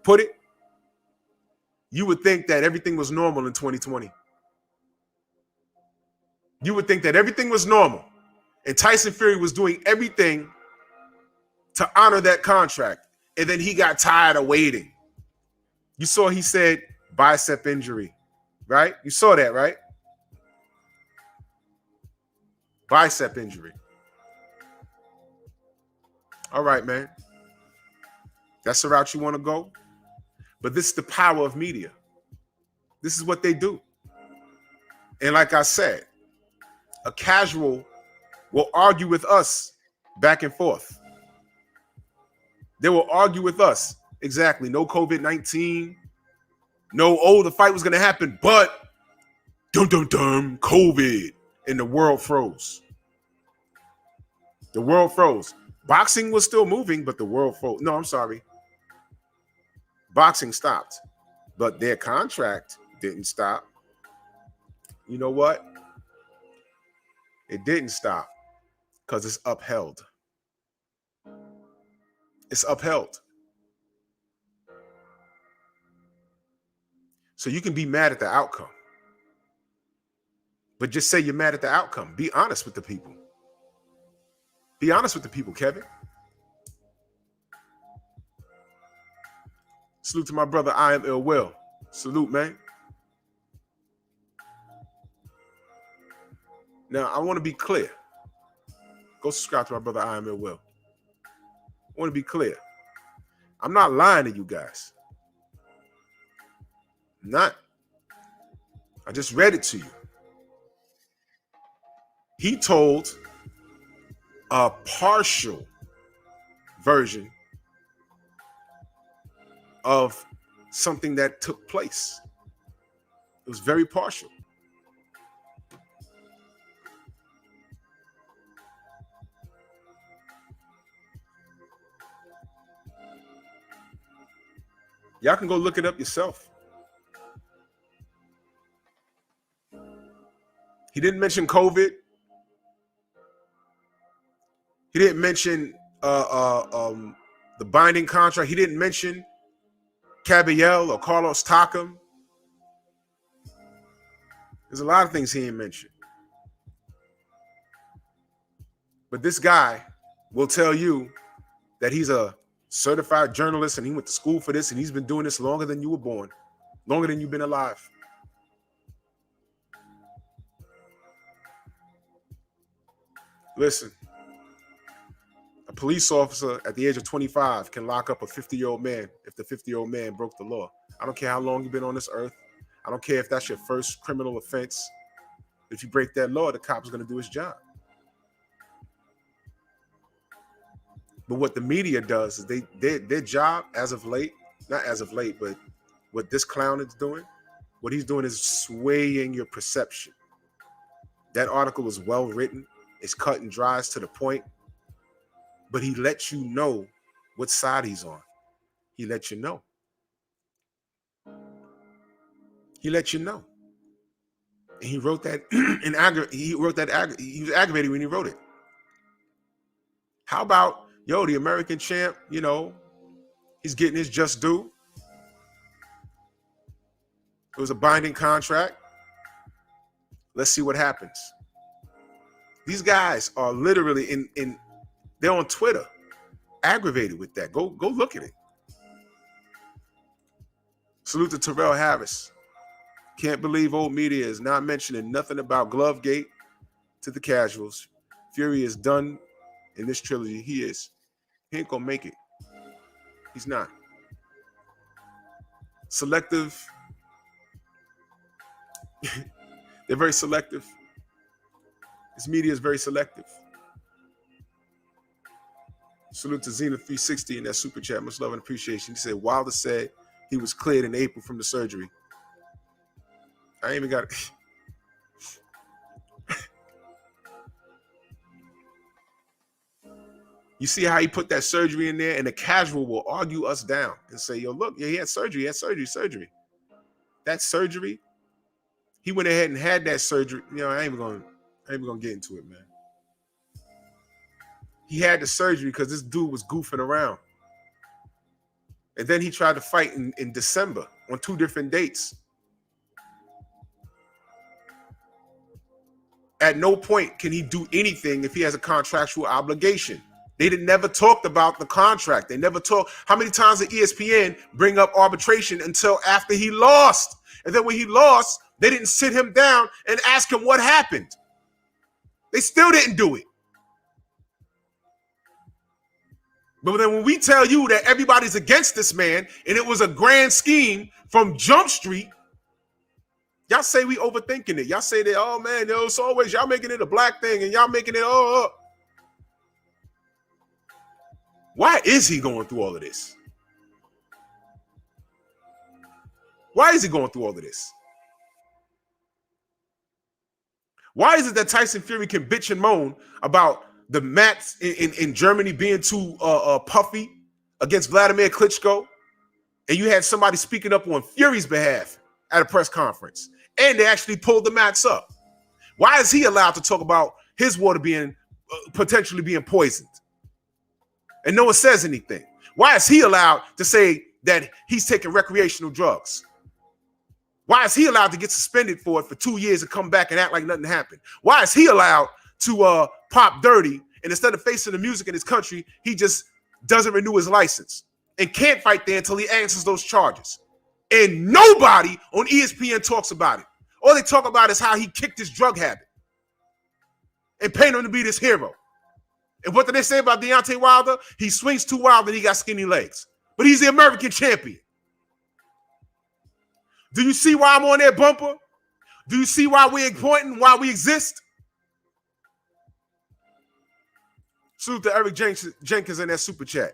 put it, you would think that everything was normal in 2020. You would think that everything was normal and Tyson Fury was doing everything to honor that contract. And then he got tired of waiting. You saw he said bicep injury, right? You saw that, right? Bicep injury. All right, man. That's the route you want to go. But this is the power of media. This is what they do. And like I said, a casual will argue with us back and forth. They will argue with us. Exactly. No COVID-19. No, the fight was going to happen, but COVID. And the world froze. The world froze. Boxing was still moving, but the world froze. No, I'm sorry. Boxing stopped, but their contract didn't stop. You know what? It didn't stop because it's upheld. It's upheld. So you can be mad at the outcome, but just say you're mad at the outcome. Be honest with the people. Be honest with the people, Kevin. Salute to my brother, I am ill will. Salute, man. Now, I want to be clear. Go subscribe to my brother, I am ill will. I want to be clear. I'm not lying to you guys. I'm not. I just read it to you. He told a partial version of something that took place. It was very partial. Y'all can go look it up yourself. He didn't mention COVID. He didn't mention the binding contract. He didn't mention Kevin or Carlos Takam. There's a lot of things he didn't mention. But this guy will tell you that he's a certified journalist and he went to school for this and he's been doing this longer than you were born, longer than you've been alive. Listen, a police officer at the age of 25 can lock up a 50-year-old man if the 50-year-old man broke the law. I don't care how long you've been on this earth. I don't care if that's your first criminal offense. If you break that law, the cop is going to do his job. But what the media does is their job as of late, not as of late, but what this clown is doing, what he's doing is swaying your perception. That article is well written. It's cut and dry, to the point. But he lets you know what side he's on. He lets you know. He lets you know. And he wrote that he was aggravated when he wrote it. How about, the American champ, he's getting his just due. It was a binding contract. Let's see what happens. These guys are literally they're on Twitter, aggravated with that. Go look at it. Salute to Terrell Harris. Can't believe old media is not mentioning nothing about Glovegate to the casuals. Fury is done in this trilogy. He is. He ain't gonna make it. He's not. Selective. They're very selective. This media is very selective. Salute to Xena 360 in that super chat. Much love and appreciation. He said Wilder said he was cleared in April from the surgery. I ain't even got it. You see how he put that surgery in there, and the casual will argue us down and say, look, he had surgery, surgery. That surgery, he went ahead and had that surgery. I ain't even gonna get into it, man. He had the surgery because this dude was goofing around. And then he tried to fight in December on 2 different dates. At no point can he do anything if he has a contractual obligation. They never talked about the contract. They never talked. How many times did ESPN bring up arbitration until after he lost? And then when he lost, they didn't sit him down and ask him what happened. They still didn't do it. But then when we tell you that everybody's against this man and it was a grand scheme from Jump Street, y'all say we overthinking it. Y'all say that, oh man, it's always y'all making it a black thing and y'all making it Why is he going through all of this? Why is he going through all of this? Why is it that Tyson Fury can bitch and moan about the mats in Germany being too puffy against Vladimir Klitschko, and you had somebody speaking up on Fury's behalf at a press conference, and they actually pulled the mats up? Why is he allowed to talk about his water being potentially being poisoned, and no one says anything? Why is he allowed to say that he's taking recreational drugs? Why is he allowed to get suspended for it for 2 years and come back and act like nothing happened? Why is he allowed to pop dirty, and instead of facing the music in his country, he just doesn't renew his license and can't fight there until he answers those charges? And nobody on ESPN talks about it. All they talk about is how he kicked his drug habit and paint him to be this hero. And what did they say about Deontay Wilder? He swings too wild and he got skinny legs. But he's the American champion. Do you see why I'm on that bumper? Do you see why we're important, why we exist? Salute to Eric Jenkins in that super chat.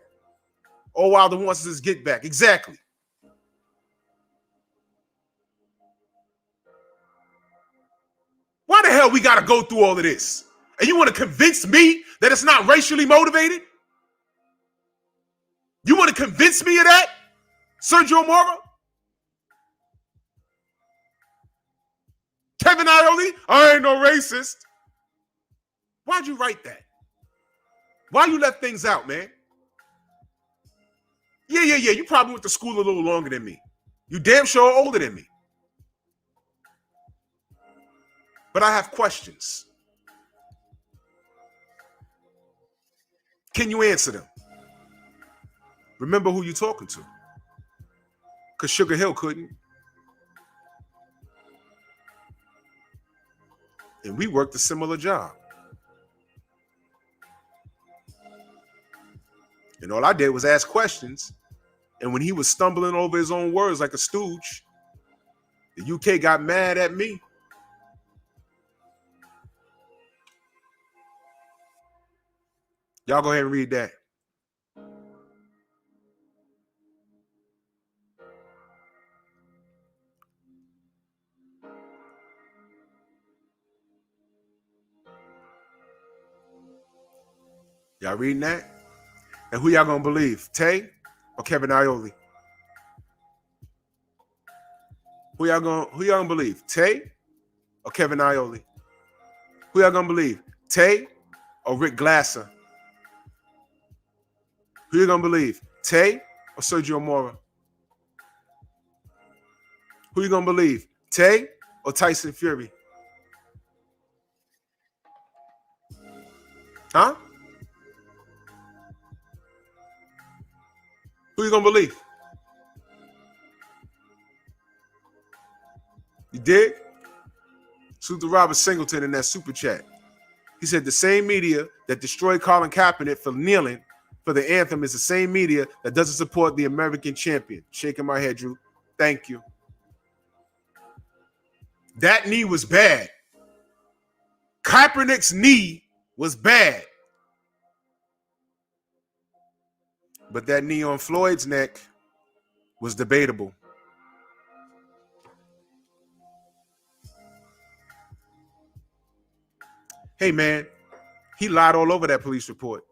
All Wilder wants is get back. Exactly. Why the hell we got to go through all of this? And you want to convince me that it's not racially motivated? You want to convince me of that, Sergio Mora? Kevin Iole, I ain't no racist. Why'd you write that? Why you left things out, man? Yeah. You probably went to school a little longer than me. You damn sure older than me. But I have questions. Can you answer them? Remember who you're talking to. Because Sugar Hill couldn't. And we worked a similar job. And all I did was ask questions. And when he was stumbling over his own words like a stooge, the UK got mad at me. Y'all go ahead and read that. Y'all reading that? And who y'all gonna believe? Tay or Kevin Iole? Who y'all gonna believe? Tay or Kevin Iole? Who y'all gonna believe? Tay or Rick Glasser? Who you gonna believe? Tay or Sergio Mora? Who you gonna believe? Tay or Tyson Fury? Huh? Who you gonna believe? You dig? Salute to Robert Singleton in that super chat. He said the same media that destroyed Colin Kaepernick for kneeling for the anthem is the same media that doesn't support the American champion. Shaking my head, Drew. Thank you. That knee was bad. Kaepernick's knee was bad. But that knee on Floyd's neck was debatable. Hey, man, he lied all over that police report.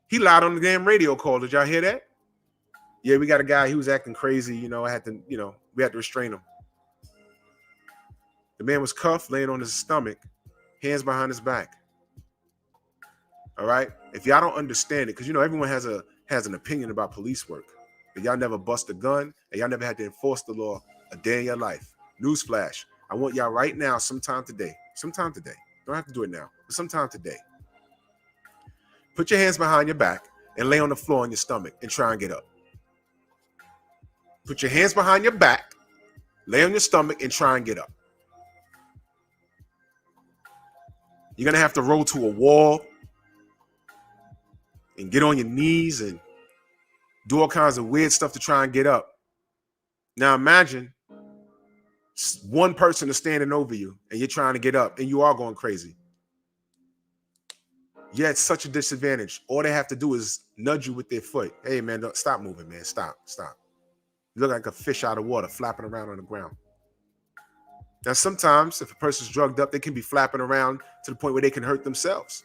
He lied on the damn radio call. Did y'all hear that? Yeah, we got a guy, he was acting crazy. We had to restrain him. The man was cuffed, laying on his stomach, hands behind his back. All right? If y'all don't understand it, because, everyone has an opinion about police work. But y'all never bust a gun, and y'all never had to enforce the law a day in your life. Newsflash. I want y'all right now, sometime today. Don't have to do it now, but sometime today. Put your hands behind your back and lay on the floor on your stomach and try and get up. Put your hands behind your back, lay on your stomach, and try and get up. You're going to have to roll to a wall and get on your knees and do all kinds of weird stuff to try and get up. Now imagine one person is standing over you and you're trying to get up and you are going crazy. Yeah, it's such a disadvantage. All they have to do is nudge you with their foot. Hey, man, don't, stop moving, man. Stop. You look like a fish out of water flapping around on the ground. Now, sometimes if a person's drugged up, they can be flapping around to the point where they can hurt themselves.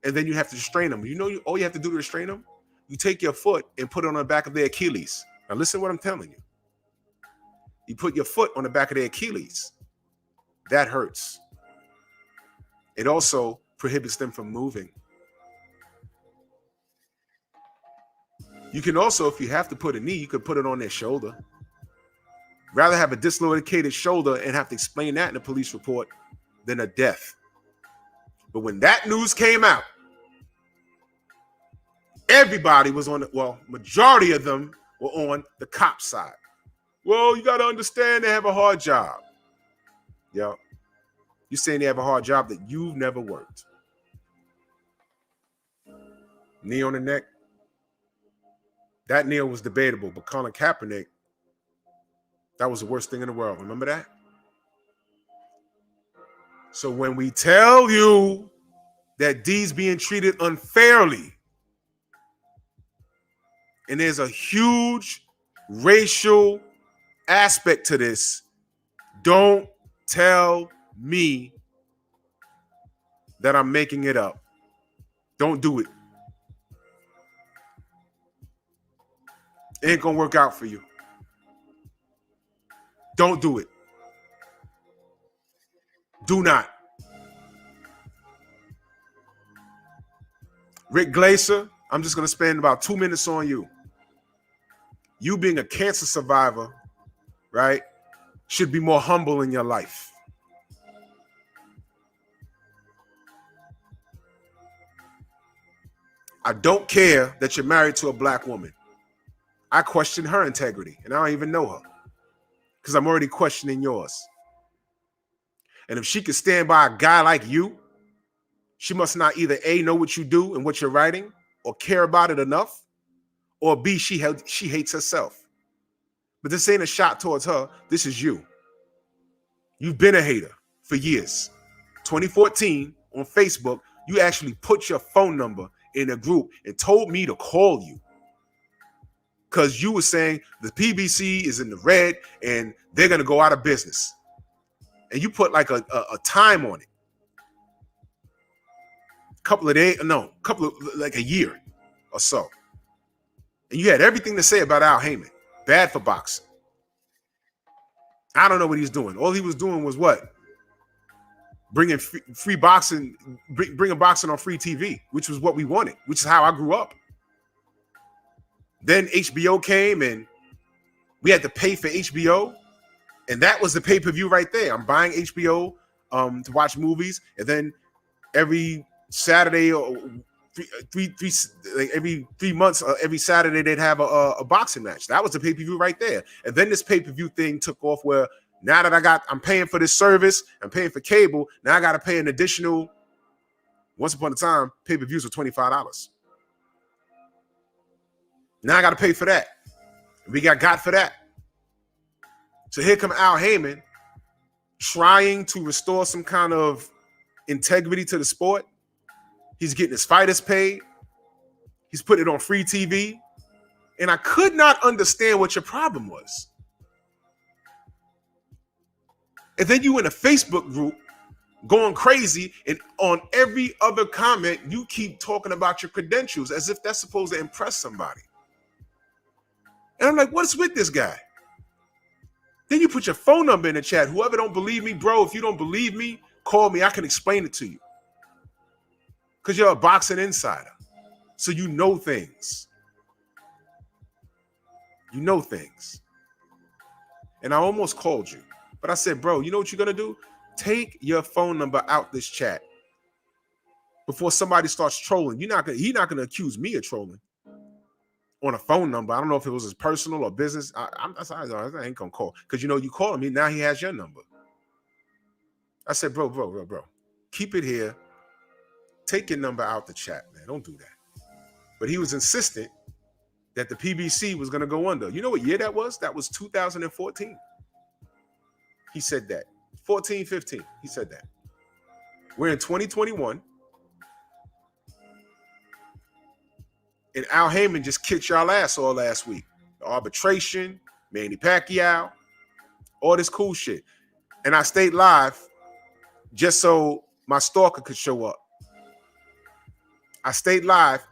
And then you have to restrain them. All you have to do to restrain them, you take your foot and put it on the back of their Achilles. Now, listen to what I'm telling you. You put your foot on the back of their Achilles. That hurts. It also prohibits them from moving. You can also, if you have to put a knee, you could put it on their shoulder. Rather have a dislocated shoulder and have to explain that in a police report than a death. But when that news came out, everybody was on majority of them were on the cop side. Well, you got to understand they have a hard job. Yeah. You're saying they have a hard job that you've never worked. Knee on the neck. That knee was debatable, but Colin Kaepernick, that was the worst thing in the world. Remember that? So when we tell you that D's being treated unfairly, and there's a huge racial aspect to this, don't tell me that I'm making it up. Don't do it. It ain't gonna work out for you. Don't do it. Do not. Rick Glaser, I'm just gonna spend about 2 minutes on you. You being a cancer survivor, right, should be more humble in your life. I don't care that you're married to a black woman. I question her integrity, and I don't even know her because I'm already questioning yours. And if she could stand by a guy like you, she must not either A, know what you do and what you're writing, or care about it enough, or B, she hates herself. But this ain't a shot towards her. This is you. You've been a hater for years. 2014 on Facebook, you actually put your phone number in a group and told me to call you because you were saying the PBC is in the red and they're going to go out of business. And you put like a time on it. Like a year or so. And you had everything to say about Al Heyman. Bad for boxing. I don't know what he's doing. All he was doing was what? Bringing free boxing, bringing boxing on free TV, which was what we wanted, which is how I grew up. Then HBO came and we had to pay for HBO. And that was the pay-per-view right there. I'm buying HBO to watch movies. And then every Saturday or every 3 months, every Saturday, they'd have a boxing match. That was the pay-per-view right there. And then this pay-per-view thing took off where now that I'm paying for this service, I'm paying for cable. Now I got to pay an additional, once upon a time, pay-per-views were $25. Now I got to pay for that. We got for that. So here come Al Heyman trying to restore some kind of integrity to the sport. He's getting his fighters paid. He's putting it on free TV. And I could not understand what your problem was. And then you in a Facebook group going crazy, and on every other comment, you keep talking about your credentials as if that's supposed to impress somebody. And I'm like, what's with this guy? Then you put your phone number in the chat. Whoever don't believe me, bro, if you don't believe me, call me. I can explain it to you. Because you're a boxing insider. So you know things. You know things. And I almost called you. But I said, bro, you know what you're going to do? Take your phone number out this chat. before somebody starts trolling. He's not gonna accuse me of trolling on a phone number. I don't know if it was his personal or business. I ain't gonna call, because you calling me now. He has your number. I said, bro, keep it here. Take your number out the chat, man. Don't do that. But he was insistent that the PBC was gonna go under. You know what year that was? That was 2014. He said that. 14, 15. He said that. We're in 2021. And Al Heyman just kicked y'all ass all last week. The arbitration, Manny Pacquiao, all this cool shit. And I stayed live just so my stalker could show up. I stayed live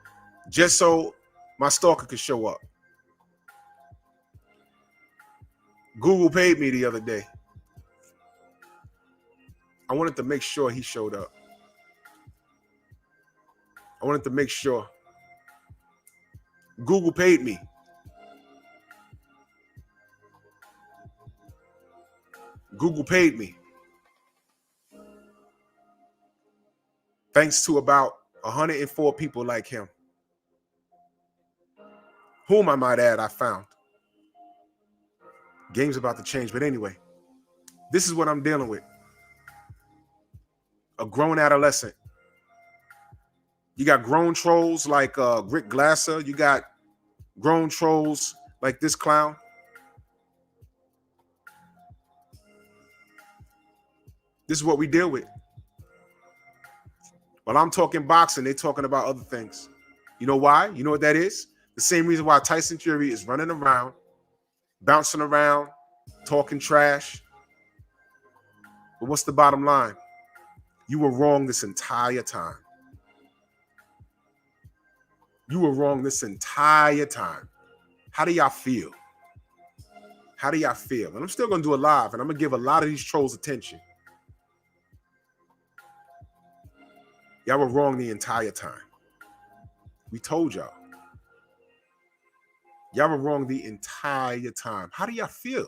just so my stalker could show up. Google paid me the other day. I wanted to make sure he showed up. I wanted to make sure. Google paid me. Google paid me. Thanks to about 104 people like him, whom I might add I found. Game's about to change, but anyway, this is what I'm dealing with. A grown adolescent. You got grown trolls like Rick Glasser. You got grown trolls like this clown. This is what we deal with. While I'm talking boxing, they're talking about other things. You know why? You know what that is? The same reason why Tyson Fury is running around, bouncing around, talking trash. But what's the bottom line? You were wrong this entire time. You were wrong this entire time. How do y'all feel? How do y'all feel? And I'm still going to do it live, and I'm going to give a lot of these trolls attention. Y'all were wrong the entire time. We told y'all. Y'all were wrong the entire time. How do y'all feel?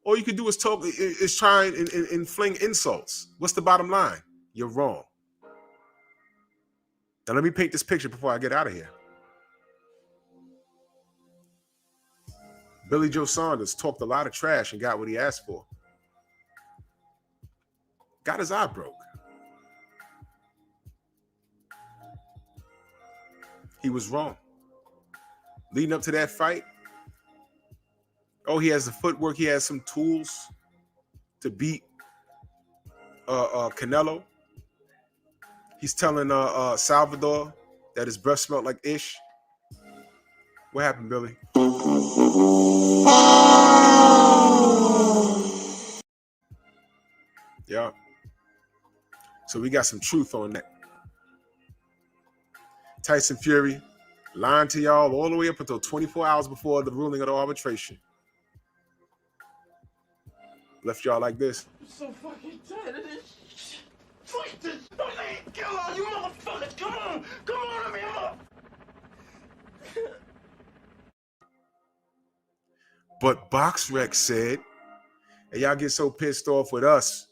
All you can do is talk, is try and fling insults. What's the bottom line? You're wrong. Now let me paint this picture before I get out of here. Billy Joe Saunders talked a lot of trash and got what he asked for. Got his eye broke. He was wrong. Leading up to that fight, he has the footwork. He has some tools to beat Canelo. He's telling Salvador that his breath smelled like ish. What happened, Billy? Yeah. So we got some truth on that. Tyson Fury lying to y'all all the way up until 24 hours before the ruling of the arbitration. Left y'all like this. I'm so fucking tired of this shit. Fuck this. Come on, you motherfuckers. Come on. Come on, let me up. But BoxRec said, and y'all get so pissed off with us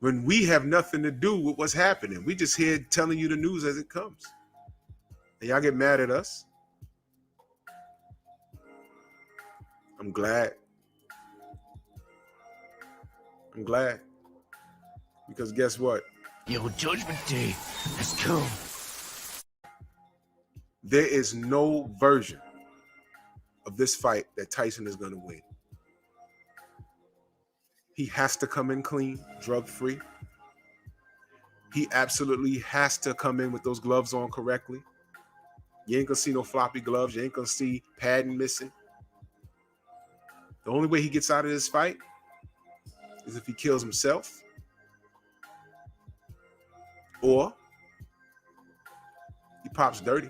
when we have nothing to do with what's happening. We just here telling you the news as it comes. And y'all get mad at us. I'm glad. I'm glad. Because guess what? Your judgment day has come. There is no version of this fight that Tyson is going to win. He has to come in clean, drug-free. He absolutely has to come in with those gloves on correctly. You ain't going to see no floppy gloves. You ain't going to see padding missing. The only way he gets out of this fight is if he kills himself or he pops dirty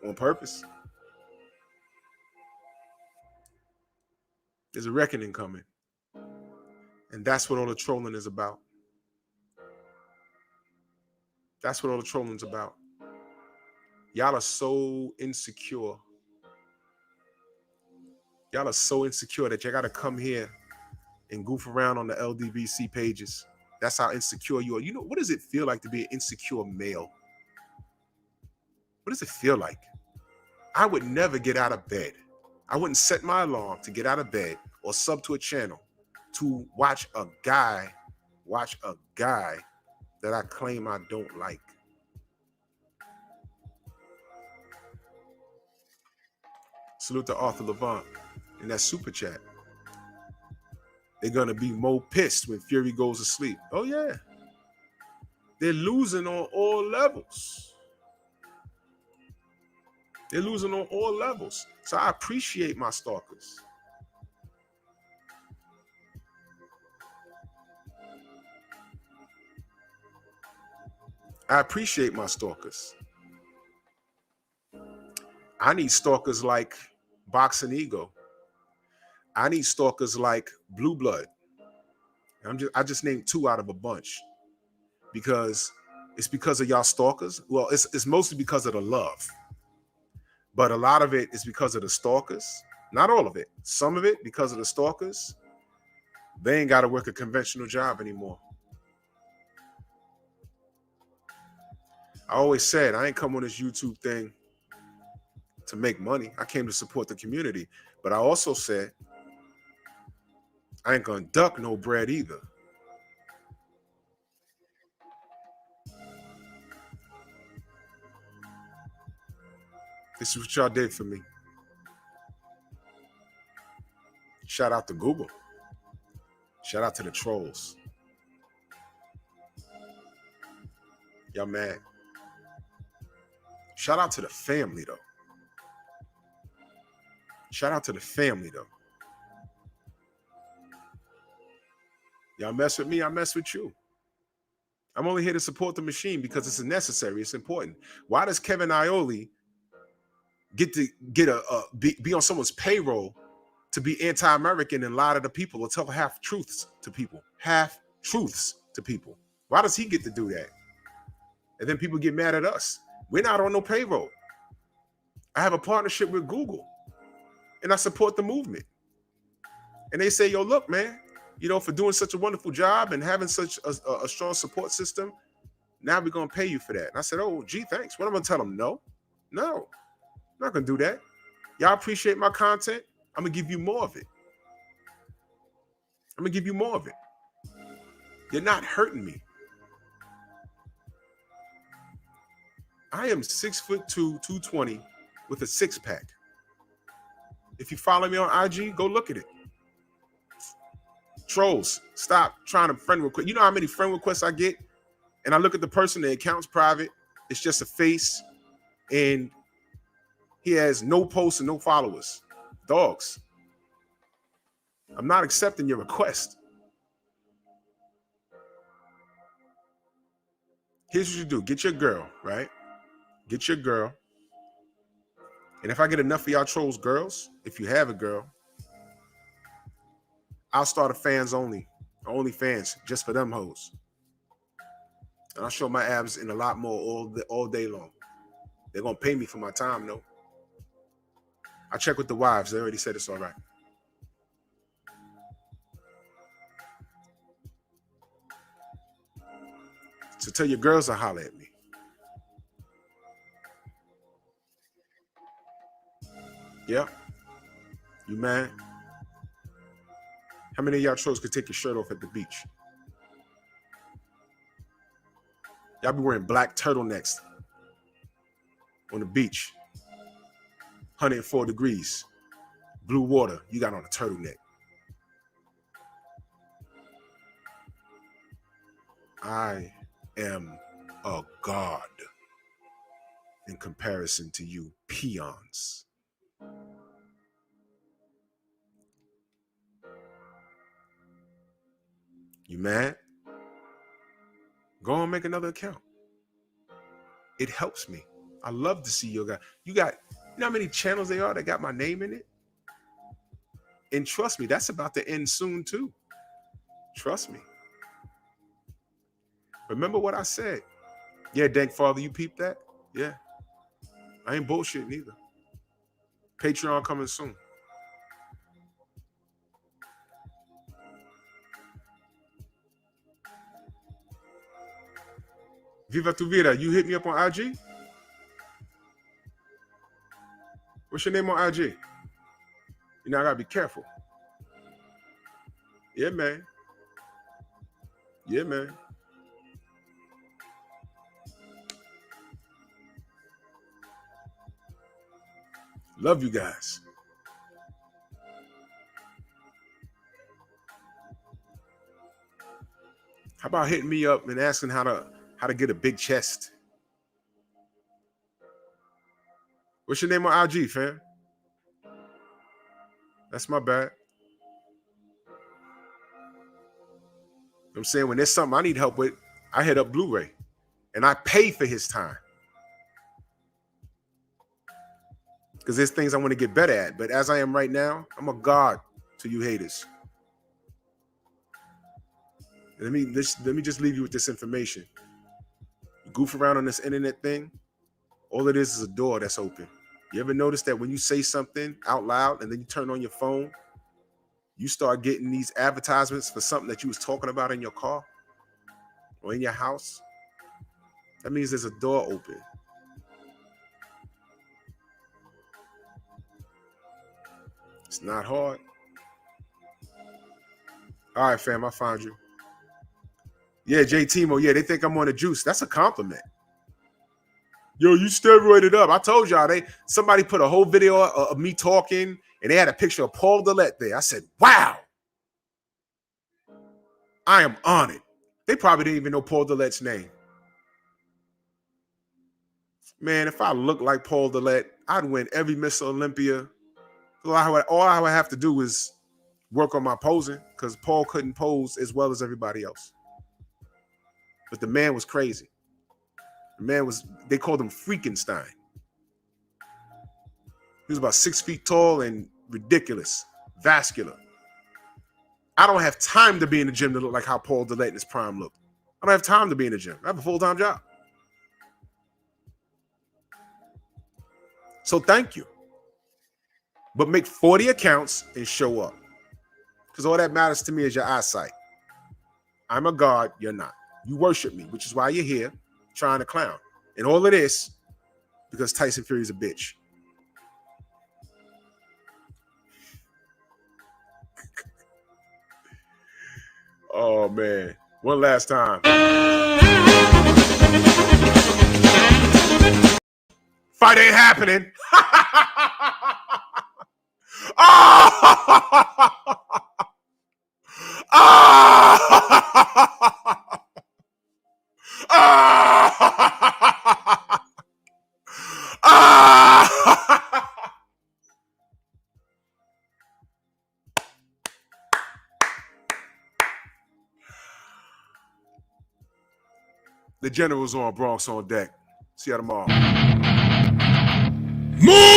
on purpose. There's a reckoning coming. And that's what all the trolling is about. That's what all the trolling's about. Y'all are so insecure. Y'all are so insecure that you got to come here and goof around on the LDVC pages. That's how insecure you are. You know, what does it feel like to be an insecure male? What does it feel like? I would never get out of bed. I wouldn't set my alarm to get out of bed or sub to a channel to watch a guy that I claim I don't like. Salute to Arthur Levant in that super chat. They're going to be more pissed when Fury goes to sleep. Oh, yeah. They're losing on all levels. They're losing on all levels. So I appreciate my stalkers. I appreciate my stalkers. I need stalkers like Boxing Ego. I need stalkers like Blue Blood. I just named 2 out of a bunch because it's because of y'all stalkers. Well, it's mostly because of the love, but a lot of it is because of the stalkers. Not all of it. Some of it because of the stalkers. They ain't got to work a conventional job anymore. I always said I ain't come on this YouTube thing to make money. I came to support the community. But I also said I ain't gonna duck no bread either. This is what y'all did for me. Shout out to Google. Shout out to the trolls. Y'all mad. Shout out to the family, though. Shout out to the family, though. Y'all mess with me, I mess with you. I'm only here to support the machine because it's necessary. It's important. Why does Kevin Iole get be on someone's payroll to be anti-American and lie to the people or tell half-truths to people? Half-truths to people. Why does he get to do that? And then people get mad at us. We're not on no payroll. I have a partnership with Google, and I support the movement. And they say, yo, look, man, you know, for doing such a wonderful job and having such a strong support system, now we're going to pay you for that. And I said, oh, gee, thanks. What am I going to tell them? No, I'm not going to do that. Y'all appreciate my content? I'm going to give you more of it. You're not hurting me. I am 6'2", 220 with a 6-pack. If you follow me on IG, go look at it. Trolls, stop trying to friend request. You know how many friend requests I get? And I look at the person, the account's private. It's just a face. And he has no posts and no followers. Dogs. I'm not accepting your request. Here's what you do. Get your girl, right? Get your girl. And if I get enough of y'all trolls girls, if you have a girl, I'll start a fans only fans just for them hoes. And I'll show my abs in a lot more all day long. They're going to pay me for my time, though. I check with the wives. They already said it's all right. So tell your girls to holler at me. Yeah. You mad? How many of y'all trolls could take your shirt off at the beach? Y'all be wearing black turtlenecks on the beach. 104 degrees. Blue water. You got on a turtleneck. I am a god in comparison to you peons. You mad? Go and make another account. It helps me. I love to see your guy. You know how many channels they are that got my name in it? And trust me, that's about to end soon too. Trust me. Remember what I said? Yeah, Dank Father, you peeped that? Yeah. I ain't bullshitting either. Patreon coming soon. Viva tu vida, you hit me up on IG? What's your name on IG? You know, I gotta be careful. Yeah, man. Yeah, man. Love you guys. How about hitting me up and asking how to get a big chest? What's your name on IG, fam? That's my bad. I'm saying when there's something I need help with, I hit up Blu-ray. And I pay for his time. Because there's things I want to get better at. But as I am right now, I'm a god to you haters. Let me just leave you with this information. You goof around on this internet thing, all it is a door that's open. You ever notice that when you say something out loud and then you turn on your phone, you start getting these advertisements for something that you was talking about in your car or in your house? That means there's a door open. It's not hard. All right, fam, I found you. Yeah, J Timo, yeah, they think I'm on the juice. That's a compliment. Yo, you steroided up. I told y'all, somebody put a whole video of me talking, and they had a picture of Paul Dillette there. I said, wow. I am honored. They probably didn't even know Paul Dillette's name. Man, if I looked like Paul Dillette, I'd win every Miss Olympia. All I would have to do is work on my posing, because Paul couldn't pose as well as everybody else. But the man was crazy. The man was, they called him Freakenstein. He was about 6 feet tall and ridiculous, vascular. I don't have time to be in the gym to look like how Paul Dillette in his prime looked. I don't have time to be in the gym. I have a full-time job. So thank you. But make 40 accounts and show up. Because all that matters to me is your eyesight. I'm a god, you're not. You worship me, which is why you're here trying to clown. And all of this because Tyson Fury's a bitch. Oh, man. One last time. Fight ain't happening. The General's on, Bronx on deck. See you tomorrow. Move!